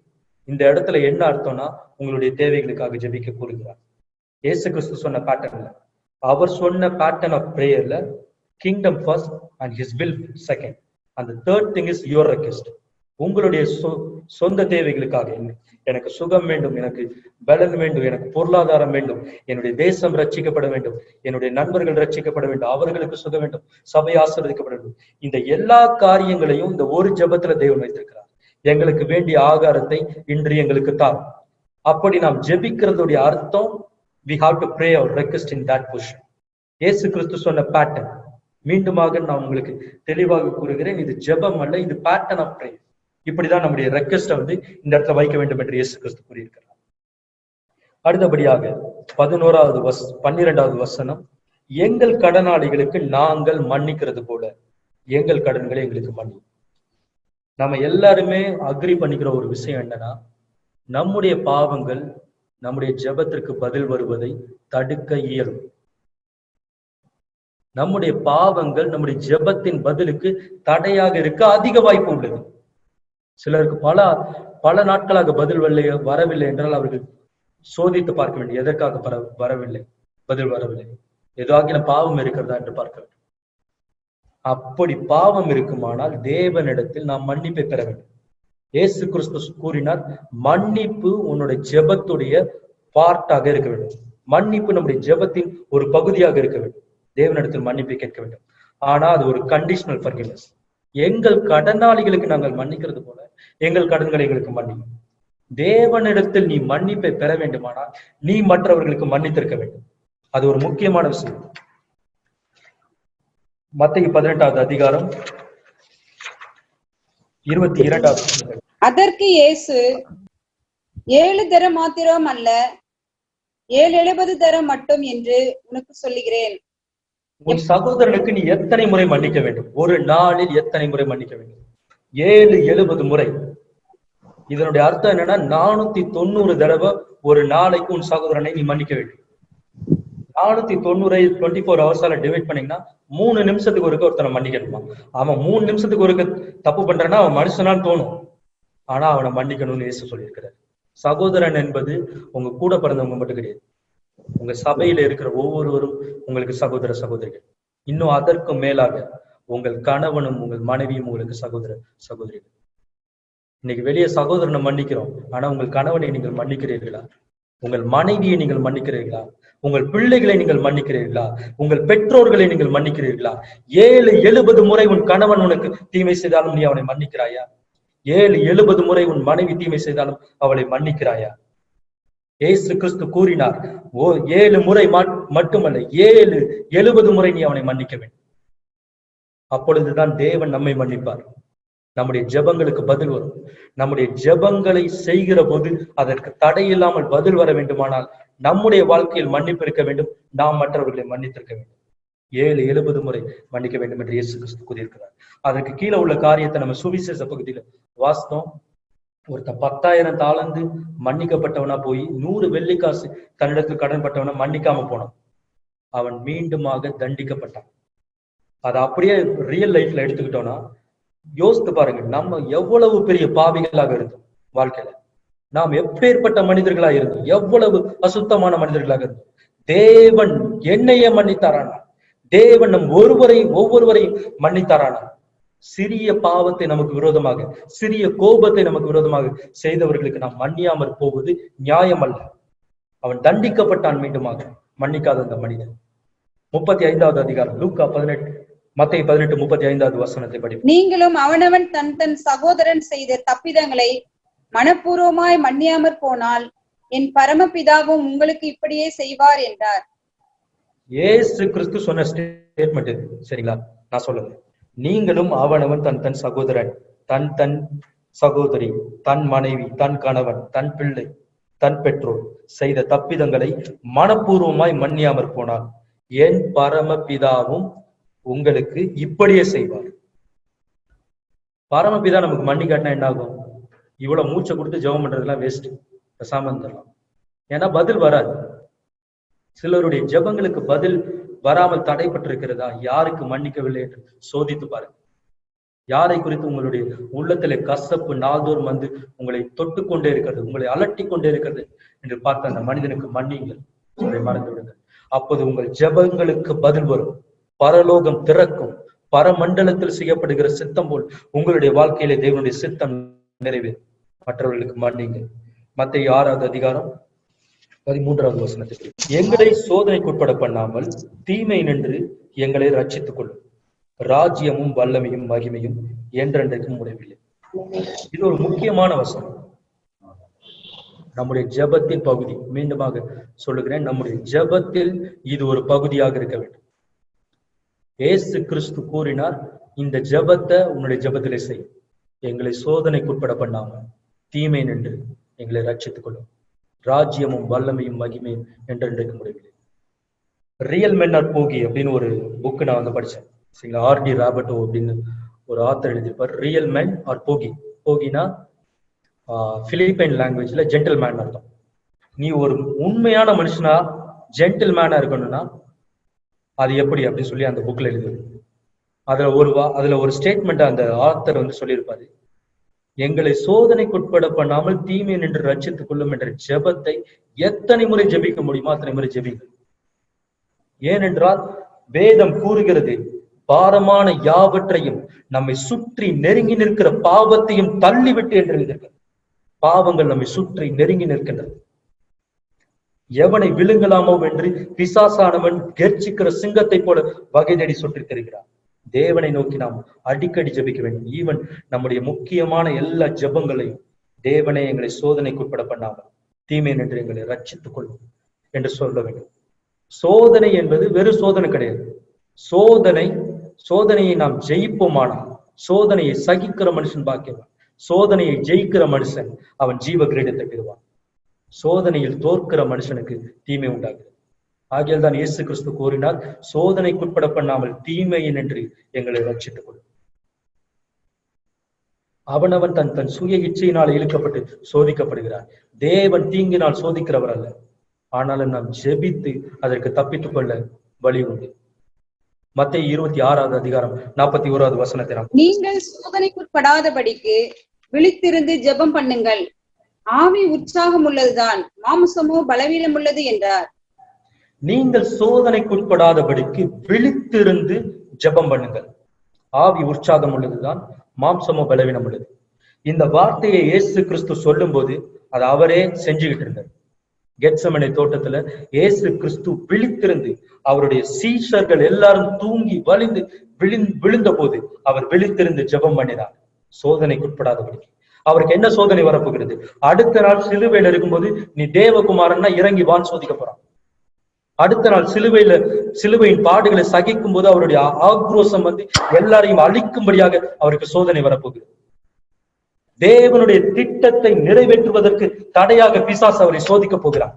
இந்த இடத்துல என்ன அர்த்தம்னா, உங்களுடைய தேவைகளுக்காக ஜெபிக்க கூறுகிறார். இயேசு கிறிஸ்து சொன்ன பேட்டர்ன்ல, அவர் சொன்ன பேட்டர்ன் ஆஃப் பிரேயர்ல kingdom first and his will second, அந்த third thing is your request. உங்களுடைய சொந்த தேவைகளுக்காக, எனக்கு சுகம் வேண்டும், எனக்கு பலன் வேண்டும், எனக்கு பொருளாதாரம் வேண்டும், என்னுடைய தேசம் ரட்சிக்கப்பட வேண்டும், என்னுடைய நண்பர்கள் ரட்சிக்கப்பட வேண்டும், அவர்களுக்கு சுகம் வேண்டும், சபை ஆசீர்வதிக்கப்பட வேண்டும். இந்த எல்லா காரியங்களையும் இந்த ஒரு ஜெபத்துல தேவன் வைத்திருக்கிறார். எங்களுக்கு வேண்டிய ஆகாரத்தை இன்று எங்களுக்கு தாரும். அப்படி நாம் ஜெபிக்கிறதுடைய அர்த்தம், we have to pray our request in that position. இயேசு கிறிஸ்து சொன்ன பேட்டர்ன் மீண்டுமாக நான் உங்களுக்கு தெளிவாக கூறுகிறேன். இது ஜெபம் அல்ல, இது பேட்டர்ன் ஆஃப் பிரேயர். இப்படிதான் நம்முடைய ரெக்வெஸ்ட இந்த இடத்துல வைக்க வேண்டும் என்று இயேசு கிறிஸ்து கூறியிருக்கிறார். அடுத்தபடியாக 12வது வசனம், எங்கள் கடனாளிகளுக்கு நாங்கள் மன்னிக்கிறது போல எங்கள் கடன்களை எங்களுக்கு மன்னி. நம்ம எல்லாருமே அக்ரி பண்ணிக்கிற ஒரு விஷயம் என்னன்னா, நம்முடைய பாவங்கள் நம்முடைய ஜெபத்திற்கு பதில் வருவதை தடுக்க இயலும். நம்முடைய பாவங்கள் நம்முடைய ஜெபத்தின் பதிலுக்கு தடையாக இருக்க அதிக வாய்ப்பு உள்ளது. சிலருக்கு பல நாட்களாக பதில் வரவில்லை என்றால் அவர்கள் சோதித்து பார்க்க வேண்டும். எதற்காக வரவில்லை, பதில் வரவில்லை, ஏதாகிலும் பாவம் இருக்கிறதா என்று பார்க்க வேண்டும். அப்படி பாவம் இருக்குமானால் தேவனிடத்தில் நாம் மன்னிப்பை பெற வேண்டும். இயேசு கிறிஸ்து கூறினார், மன்னிப்பு உன்னுடைய ஜெபத்துடைய பார்ட்டாக இருக்க வேண்டும். மன்னிப்பு நம்முடைய ஜெபத்தின் ஒரு பகுதியாக இருக்க வேண்டும். தேவனிடத்தில் மன்னிப்பை கேட்க வேண்டும். ஆனா அது ஒரு கண்டிஷனல் ஃபர்கிவ்னஸ். எங்கள் கடனாளிகளுக்கு நாங்கள் மன்னிக்கிறது போல எங்கள் கடன்களை எங்களுக்கு மன்னிக்கும். தேவனிடத்தில் நீ மன்னிப்பை பெற வேண்டுமானால் நீ மற்றவர்களுக்கு மன்னித்திருக்க வேண்டும். அது ஒரு முக்கியமான விஷயம். மத்தேயு 18வது அதிகாரம் 22வது. அதற்கு இயேசு, 7 தரம் மாத்திரம் அல்ல, 770 தரம் மட்டும் என்று உனக்கு சொல்லுகிறேன். உன் சகோதரனுக்கு நீ எத்தனை முறை மன்னிக்க வேண்டும்? ஒரு நாளில் எத்தனை முறை மன்னிக்க வேண்டும்? 770 முறை. இதனுடைய அர்த்தம் என்னன்னா 490 தடவை ஒரு நாளைக்கு உன் சகோதரனை நீ மன்னிக்க வேண்டும். 490 24 ஹவர்ஸால டிவைட் பண்ணீங்கன்னா 3 நிமிஷத்துக்கு ஒருக்க ஒருத்தனை மன்னிக்கணுமா? அவன் 3 நிமிஷத்துக்கு ஒருக்க தப்பு பண்றான்னா அவன் மனுஷனான்னு தோணும். ஆனா அவனை மன்னிக்கணும்னு இயேசு சொல்லியிருக்கிறார். சகோதரன் என்பது உங்க கூட பிறந்தவங்க மட்டும் கிடையாது. உங்க சபையில இருக்கிற ஒவ்வொருவரும் உங்களுக்கு சகோதர சகோதரிகள். இன்னும் அதற்கு மேலாக உங்கள் கணவனும் உங்கள் மனைவியும் உங்களுக்கு சகோதர சகோதரிகள். இன்னைக்கு வெளியே சகோதரனை மன்னிக்கிறோம், ஆனா உங்கள் கணவனை நீங்கள் மன்னிக்கிறீர்களா? உங்கள் மனைவியை நீங்கள் மன்னிக்கிறீர்களா? உங்கள் பிள்ளைகளை நீங்கள் மன்னிக்கிறீர்களா? உங்கள் பெற்றோர்களை நீங்கள் மன்னிக்கிறீர்களா? 770 முறை உன் கணவன் உனக்கு தீமை செய்தாலும் நீ அவனை மன்னிக்கிறாயா? 770 முறை உன் மனைவி தீமை செய்தாலும் அவளை மன்னிக்கிறாயா? இயேசு கிறிஸ்து கூறினார், 7 முறை மட்டுமல்ல, 770 முறை நீ அவனை மன்னிக்க வேண்டும். அப்பொழுதுதான் தேவன் நம்மை மன்னிப்பார். நம்முடைய ஜெபங்களுக்கு பதில் வரும். நம்முடைய ஜெபங்களை செய்கிற போது அதற்கு தடையில்லாமல் பதில் வர வேண்டுமானால் நம்முடைய வாழ்க்கையில் மன்னிப்பு இருக்க வேண்டும். நாம் மற்றவர்களை மன்னித்திருக்க வேண்டும். 770 முறை மன்னிக்க வேண்டும் என்று இயேசு கிறிஸ்து கூறியிருக்கிறார். அதற்கு கீழே உள்ள காரியத்தை நம்ம சுவிசேஷ பகுதியில வாசித்தோம். ஒருத்தன் 10,000 தாளந்து மன்னிக்கப்பட்டவனா போய் 100 வெள்ளிக்காசு தன்னிடத்தில் கடன் பட்டவனா மன்னிக்காம போனான். அவன் மீண்டுமாக தண்டிக்கப்பட்டான். அதை அப்படியே ரியல் லைஃப்ல எடுத்துக்கிட்டோம்னா யோசித்து பாருங்க, நம்ம எவ்வளவு பெரிய பாவிகளாக இருந்தோம் வாழ்க்கையில. நாம் எப்பேற்பட்ட மனிதர்களா இருந்தோம், எவ்வளவு அசுத்தமான மனிதர்களாக இருந்தோம். தேவன் என்னையே மன்னித்தாரானா? தேவன் நம் ஒவ்வொருவரையும் மன்னித்தாரானா? சிறிய பாவத்தை நமக்கு விரோதமாக, சிறிய கோபத்தை நமக்கு விரோதமாக செய்தவர்களுக்கு நாம் மன்னியாமற் போவது நியாயம் அல்ல. அவன் தண்டிக்கப்பட்டான் மீண்டுமாக, மன்னிக்காத அந்த மனிதன். 35வது அதிகாரம் லூக்கா 18 மத்தேயு 18:35 வசனத்தை படிப்போம். நீங்களும் அவனவன் தன் சகோதரன் செய்த தப்பிதங்களை மனப்பூர்வமாய் மன்னியாமற் போனால் என் பரமபிதாவும் உங்களுக்கு இப்படியே செய்வார் என்றார். இயேசு கிறிஸ்து சொன்ன ஸ்டேட்மெண்ட் இது, சரிங்களா? நான் சொல்லுங்க, நீங்களும் அவனவன் தன் சகோதரன், தன் சகோதரி, தன் மனைவி, தன் கணவன், தன் பிள்ளை, தன் பெற்றோர் செய்த தப்பிதங்களை மனப்பூர்வமாய் மன்னியாமற் போனால் என் பரமபிதாவும் உங்களுக்கு இப்படியே செய்வார். பரமபிதா நமக்கு மன்னிக்காட்டினா என்ன ஆகும்? இவ்வளவு மூச்சை கொடுத்து ஜெபம் பண்றதெல்லாம் வேஸ்ட், பேசாம இருந்துடலாம். ஏன்னா பதில் வராது. சிலருடைய ஜெபங்களுக்கு பதில் வராமல் தடைப்பட்டிருக்கிறதா? யாருக்கு மன்னிக்கவில்லை என்று சோதித்து பாருங்க. யாரை குறித்து உங்களுடைய உள்ளத்திலே கசப்பு நாள்தோறும் வந்து உங்களை தொட்டு கொண்டே இருக்கிறது, உங்களை அலட்டி கொண்டே இருக்கிறது என்று பார்த்து அந்த மனிதனுக்கு மன்னியுங்கள், அதை மறந்து விடுங்கள். அப்போது உங்கள் ஜெபங்களுக்கு பதில் வரும். பரலோகம் திறக்கும். பரமண்டலத்தில் செய்யப்படுகிற சித்தம் போல் உங்களுடைய வாழ்க்கையிலே தேவனுடைய சித்தம் நிறைவேறும். மற்றவர்களுக்கு மன்னிங்க. மத்தேயு 6வது அதிகாரம் 13வது வசனத்தில், எங்களை சோதனைக்குட்பட பண்ணாமல் தீமை நின்று எங்களை ரட்சித்துக் கொள்ளும். ராஜ்யமும் வல்லமையும் மகிமையும் என்றென்றைக்கும் முடியவில்லை. இது ஒரு முக்கியமான வசனம். நம்முடைய ஜெபத்தின் பகுதி, மீண்டுமாக சொல்லுகிறேன், நம்முடைய ஜெபத்தில் இது ஒரு பகுதியாக இருக்க வேண்டும். இயேசு கிறிஸ்து கூறினார், இந்த ஜெபத்தை உன்னுடைய ஜெபத்திலே செய். எங்களை சோதனைக்குட்பட பண்ணாமல் தீமை நின்று எங்களை ரட்சித்துக் கொள்ளும். ராஜ்யமும் வல்லமையும் மகிமையும் என்றென்றைக்கு முடியவில்லை. ரியல் மென் ஆர் போகி அப்படின்னு ஒரு புக்கு நான் வந்து படிச்சேன். சரிங்களா? R.D. ராபர்ட்டோ அப்படின்னு ஒரு ஆத்தர் எழுதியிருப்பார். ரியல் மென் ஆர் போகி. போகினா பிலிப்பைன் லாங்குவேஜ்ல ஜென்டில்மேன் அர்த்தம். நீ ஒரு உண்மையான மனுஷனா ஜென்டில்மேனா இருக்கணும்னா அது எப்படி அப்படின்னு சொல்லி அந்த புக்ல எழுதுது. அதுல ஒரு ஸ்டேட்மெண்ட் அந்த ஆத்தர் வந்து சொல்லியிருப்பாரு, எங்களை சோதனைக்குட்பட பண்ணாமல் தீமை நின்று ரட்சித்துக் கொள்ளும் என்ற ஜெபத்தை எத்தனை முறை ஜெபிக்க முடியுமோ அத்தனை முறை ஜெபிங்க. ஏனென்றால் வேதம் கூறுகிறது, பாரமான யாவற்றையும் நம்மை சுற்றி நெருங்கி நிற்கிற பாவத்தையும் தள்ளிவிட்டு என்று எழுதியிருக்கிறது. பாவங்கள் நம்மை சுற்றி நெருங்கி நிற்கின்றது. எவனை விழுங்கலாமோ என்று பிசாசானவன் கெர்ச்சிக்கிற சிங்கத்தை போல வகை தேடி சுற்றி தருகிறார். தேவனை நோக்கி நாம் அடிக்கடி ஜெபிக்க வேண்டும். ஈவன் நம்முடைய முக்கியமான எல்லா ஜெபங்களையும், தேவனை எங்களை சோதனைக்குட்பட பண்ணாமல் தீமை நின்று எங்களை ரட்சித்துக் கொள்ளும் என்று சொல்ல வேண்டும். சோதனை என்பது வெறும் சோதனை கிடையாது. சோதனையை நாம் ஜெயிப்போமானால், சோதனையை சகிக்கிற மனுஷன் பாக்கியவான். சோதனையை ஜெயிக்கிற மனுஷன் அவன் ஜீவ கிரீடத்தை பெறுவான். சோதனையில் தோற்கிற மனுஷனுக்கு தீமை உண்டாகிறது. ஆகியால் தான் இயேசு கிறிஸ்து கூறினார், சோதனைக்குட்பட பண்ணாமல் தீமையை நின்று எங்களை ரட்சித்துக் கொள்ளும். அவனவன் தன் சுய இச்சையினால் இழுக்கப்பட்டு சோதிக்கப்படுகிறார். தேவன் தீங்கினால் சோதிக்கிறவர் அல்ல. ஆனாலும் நாம் ஜெபித்து அதற்கு தப்பித்துக் கொள்ள வழி உண்டு. மத்தேயு 26வது அதிகாரம் 41வது வசனத்தை நாம், நீங்கள் சோதனைக்குட்படாதபடிக்கு விழித்திருந்து ஜெபம் பண்ணுங்கள், ஆவி உற்சாகம் உள்ளதுதான், மாம்சமோ பலவீனம் உள்ளது என்றார். நீங்கள் சோதனைக்குட்படாதபடிக்கு விழித்திருந்து ஜெபம் பண்ணுங்கள், ஆவி உற்சாகம் உள்ளதுதான், மாம்சமோ பலவீனம் உள்ளது. இந்த வார்த்தையை இயேசு கிறிஸ்து சொல்லும் போது அது அவரே செஞ்சுக்கிட்டு இருந்தார். கெத்செமனே தோட்டத்துல இயேசு கிறிஸ்து விழித்திருந்து, அவருடைய சீஷர்கள் எல்லாரும் தூங்கி வலிந்து விழுந்த போது அவர் விழித்திருந்து ஜெபம் பண்ணினார், சோதனைக்குட்படாதபடிக்கு. அவருக்கு என்ன சோதனை வரப்போகிறது? அடுத்த நாள் சிலுவையில் இருக்கும்போது நீ தேவகுமாரன்னா இறங்கி வான் சோதிக்க போறான். அடுத்த நாள் சிலுவையின் பாடுகளை சகிக்கும் போது அவருடைய ஆக்ரோஷம் வந்து எல்லாரையும் அழிக்கும்படியாக அவருக்கு சோதனை வரப்போகிறது. தேவனுடைய திட்டத்தை நிறைவேற்றுவதற்கு தடையாக பிசாசு அவரை சோதிக்க போகிறார்.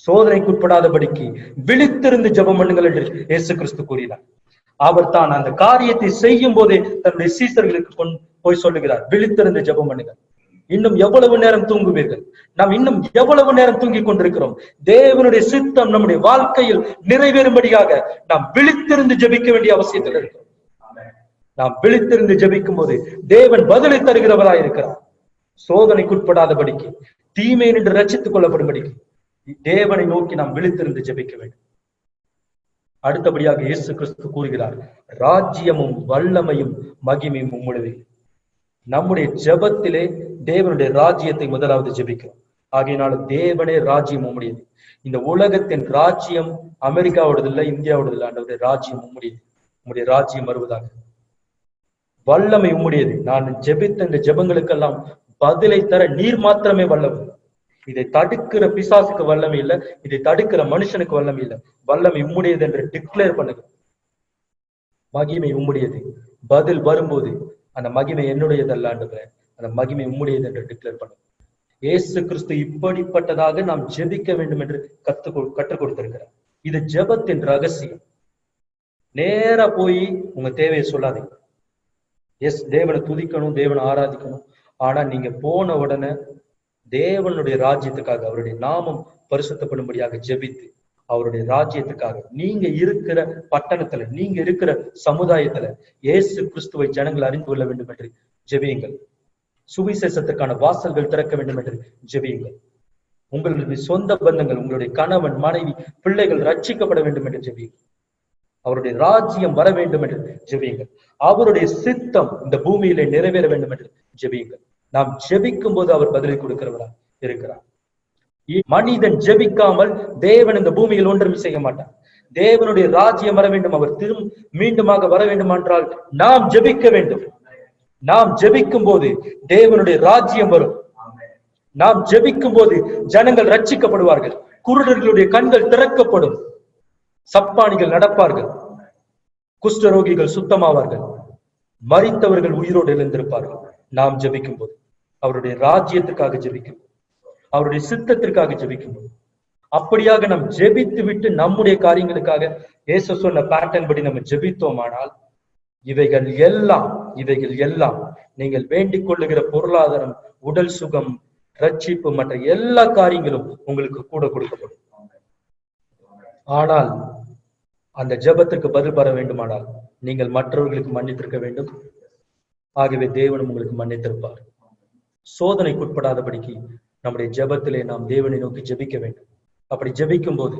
சோதனைக்குட்படாதபடிக்கு விழித்திருந்து ஜெபம் பண்ணுங்கள் என்று இயேசு கிறிஸ்து கூறினார். அவர் தான் அந்த காரியத்தை செய்யும் போதே தன்னுடைய சீசர்களுக்கு போய் சொல்லுகிறார், விழித்திருந்து ஜெபம் பண்ணுங்கள். இன்னும் எவ்வளவு நேரம் தூங்குவீர்கள்? நாம் இன்னும் எவ்வளவு நேரம் தூங்கிக் கொண்டிருக்கிறோம்? தேவனுடைய சித்தம் நம்முடைய வாழ்க்கையில் நிறைவேறும்படியாக நாம் விழித்திருந்து ஜெபிக்க வேண்டிய அவசியத்தில் இருக்கிறோம். நாம் விழித்திருந்து ஜெபிக்கும் போது தேவன் பதிலை தருகிறவராய் இருக்கிறார். சோதனைக்குட்படாதபடிக்கு, தீமை நின்று ரட்சித்துக் கொள்ளப்படும்படிக்கு தேவனை நோக்கி நாம் விழித்திருந்து ஜெபிக்க வேண்டும். அடுத்தபடியாக இயேசு கிறிஸ்து கூறுகிறார், ராஜ்யமும் வல்லமையும் மகிமையும் உம்முடையது. நம்முடைய ஜெபத்திலே தேவனுடைய ராஜ்யத்தை முதலாவது ஜெபிக்கிறோம். ஆகையினால தேவனே ராஜ்யம் உம்முடையது. இந்த உலகத்தின் ராஜ்யம் அமெரிக்காவோடது இல்லை, இந்தியாவோடது இல்லை. ஆண்டவருடைய ராஜ்யம் உம்முடையது. உம்முடைய ராஜ்யம் வருவதாக. வல்லமை உம்முடையது. நான் ஜெபித்த இந்த ஜெபங்களுக்கெல்லாம் பதிலை தர நீர் மாத்திரமே வல்லமை. இதை தடுக்கிற பிசாசுக்கு வல்லமை இல்லை, இதை தடுக்கிற மனுஷனுக்கு வல்லமை இல்லை. வல்லமை உம்முடையது என்று டிக்ளேர் பண்ணுங்க. மகிமை உம்முடையது. பதில் வரும்போது அந்த மகிமை என்னுடையது அல்ல ஆண்டவரே, அந்த மகிமை உம்முடையது என்று டிக்ளேர் பண்ணுங்க. இயேசு கிறிஸ்து இப்படிப்பட்டதாக நாம் ஜெபிக்க வேண்டும் என்று கற்றுக் கொடுத்திருக்கிறார். இது ஜெபத்தின் ரகசியம். நேரா போய் உங்க தேவையை சொல்லாதீங்க. எஸ், தேவனை துதிக்கணும், தேவனை ஆராதிக்கணும். ஆனா நீங்க போன உடனே தேவனுடைய ராஜ்யத்துக்காக, அவருடைய நாமம் பரிசுத்தப்படும்படியாக ஜெபித்து, அவருடைய ராஜ்யத்துக்காக நீங்க இருக்கிற பட்டணத்துல, நீங்க இருக்கிற சமுதாயத்துல இயேசு கிறிஸ்துவை ஜனங்கள் அறிந்து கொள்ள வேண்டும் என்று ஜெபியுங்கள். சுவிசேஷத்துக்கான வாசல்கள் திறக்க வேண்டும் என்று ஜெபியுங்கள். உங்களுடைய சொந்த பந்தங்கள், உங்களுடைய கணவன், மனைவி, பிள்ளைகள் ரட்சிக்கப்பட வேண்டும் என்று ஜெபியுங்கள். அவருடைய ராஜ்யம் வர வேண்டும் என்று ஜெபியுங்கள். அவருடைய சித்தம் இந்த பூமியிலே நிறைவேற வேண்டும் என்று ஜெபியுங்கள். நாம் ஜெபிக்கும் போது அவர் பதிலை கொடுக்கிறவரா இருக்கிறார். மனிதன் ஜெபிக்காமல் தேவன் இந்த பூமியில் ஒன்றும் செய்ய மாட்டார். தேவனுடைய ராஜ்யம் வர வேண்டும், அவர் மீண்டுமாக வர வேண்டும் என்றால் நாம் ஜெபிக்க வேண்டும். நாம் ஜெபிக்கும் போது தேவனுடைய ராஜ்யம் வரும். நாம் ஜெபிக்கும் போது ஜனங்கள் ரட்சிக்கப்படுவார்கள். குருடர்களுடைய கண்கள் திறக்கப்படும். சப்பானிகள் நடப்பார்கள். குஷ்டரோகிகள் சுத்தமாவார்கள். மரித்தவர்கள் உயிரோடு எழுந்திருப்பார்கள். நாம் ஜெபிக்கும் போது, அவருடைய ராஜ்யத்துக்காக ஜெபிக்கும், அவருடைய சித்தத்திற்காக ஜெபிக்கும் போது, அப்படியாக நாம் ஜெபித்து விட்டு நம்முடைய காரியங்களுக்காக இயேசு சொன்ன பேட்டர்ன் படி நம்ம ஜெபித்தோமானால் இவைகள் எல்லாம் நீங்கள் வேண்டிக் கொள்ளுகிற பொருளாதாரம் உடல் சுகம், ரட்சிப்பு, மற்ற எல்லா காரியங்களும் உங்களுக்கு கூட கொடுக்கப்படும். ஆனால் அந்த ஜெபத்திற்கு பதில் பெற வேண்டுமானால் நீங்கள் மற்றவர்களுக்கு மன்னித்திருக்க வேண்டும். ஆகவே தேவனும் உங்களுக்கு மன்னித்திருப்பார். சோதனைக்குட்படாதபடிக்கு நம்முடைய ஜெபத்திலே நாம் தேவனை நோக்கி ஜெபிக்க வேண்டும். அப்படி ஜெபிக்கும் போது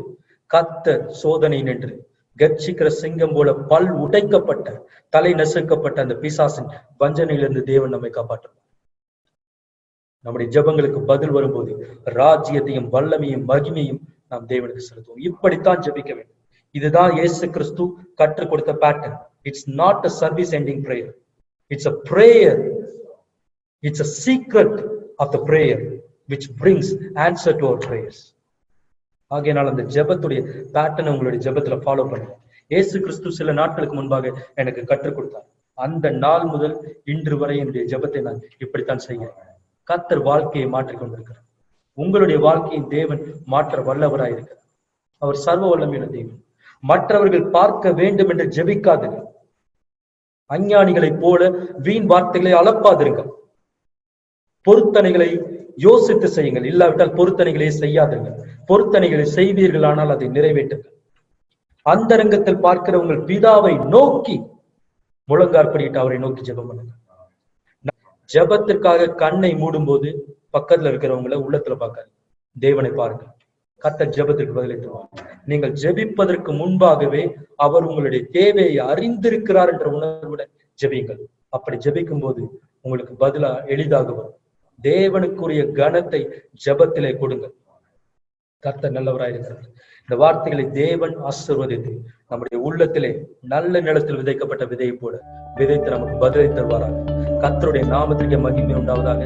கர்த்தர் சோதனை நின்று கர்ச்சிக்கிற சிங்கம் போல பல் உடைக்கப்பட்ட, தலை நசுக்கப்பட்ட அந்த பிசாசின் வஞ்சனையிலிருந்து தேவன் நம்மை காப்பாற்றுவார். நம்முடைய ஜெபங்களுக்கு பதில் வரும்போது ராஜ்யத்தையும் வல்லமையும் மகிமையும் நாம் தேவனுக்கு செலுத்துவோம். இப்படித்தான் ஜெபிக்க வேண்டும். இதுதான் இயேசு கிறிஸ்து கற்றுக் கொடுத்த pattern. It's not a service ending prayer. It's a prayer. It's a secret of the prayer which brings answer to our prayers. ஆகையினால் அந்த ஜெபத்துடைய பேட்டர்னை உங்களுடைய ஜெபத்துல ஃபாலோ பண்ணுங்க. இயேசு கிறிஸ்து சில நாட்களுக்கு முன்பாக எனக்கு கற்றுக் கொடுத்தார். அந்த நாள் முதல் இன்று வரை என்னுடைய ஜெபத்தை நான் இப்படித்தான் செய்கிறேன். கர்த்தர் வாழ்க்கையை மாற்றிக் கொண்டிருக்கிறார். உங்களுடைய வாழ்க்கையை தேவன் மாற்ற வல்லவராயிருக்கிறார். அவர் சர்வ வல்லமையுள்ள தேவன். மற்றவர்கள் பார்க்க வேண்டும் என்று ஜெபிக்காதுங்க. அஞ்ஞானிகளைப் போல வீண் வார்த்தைகளை அளப்பாதிருங்கள். பொருத்தனைகளை யோசித்து செய்யுங்கள். இல்லாவிட்டால் பொருத்தனைகளை செய்யாதீர்கள். பொருத்தனைகளை செய்வீர்கள், ஆனால் அதை நிறைவேற்றுங்கள். அந்தரங்கத்தில் பார்க்கிற உங்கள் பிதாவை நோக்கி முழங்காற்படிட்டு அவரை நோக்கி ஜெபம் பண்ணுங்க. ஜெபத்திற்காக கண்ணை மூடும் போது பக்கத்துல இருக்கிறவங்களை உள்ளத்துல பார்க்காது, தேவனை பாருங்க. கர்த்தர் ஜெபத்திற்கு பதிலளித்துவார். நீங்கள் ஜெபிப்பதற்கு முன்பாகவே அவர் உங்களுடைய தேவையை அறிந்திருக்கிறார் என்ற உணர்வுடன் ஜெபியுங்கள். அப்படி ஜெபிக்கும் போது உங்களுக்கு பதிலா எளிதாக வரும். தேவனுக்குரிய கனத்தை ஜெபத்திலே கொடுங்க. கர்த்தர் நல்லவராயிருக்கிறார். இந்த வார்த்தைகளை தேவன் ஆசீர்வதித்து நம்முடைய உள்ளத்திலே நல்ல நிலத்தில் விதைக்கப்பட்ட விதையை போல விதைத்து நமக்கு பதிலை தருவாராக. கர்த்தருடைய நாமத்திற்கு மகிமை உண்டாவதாக.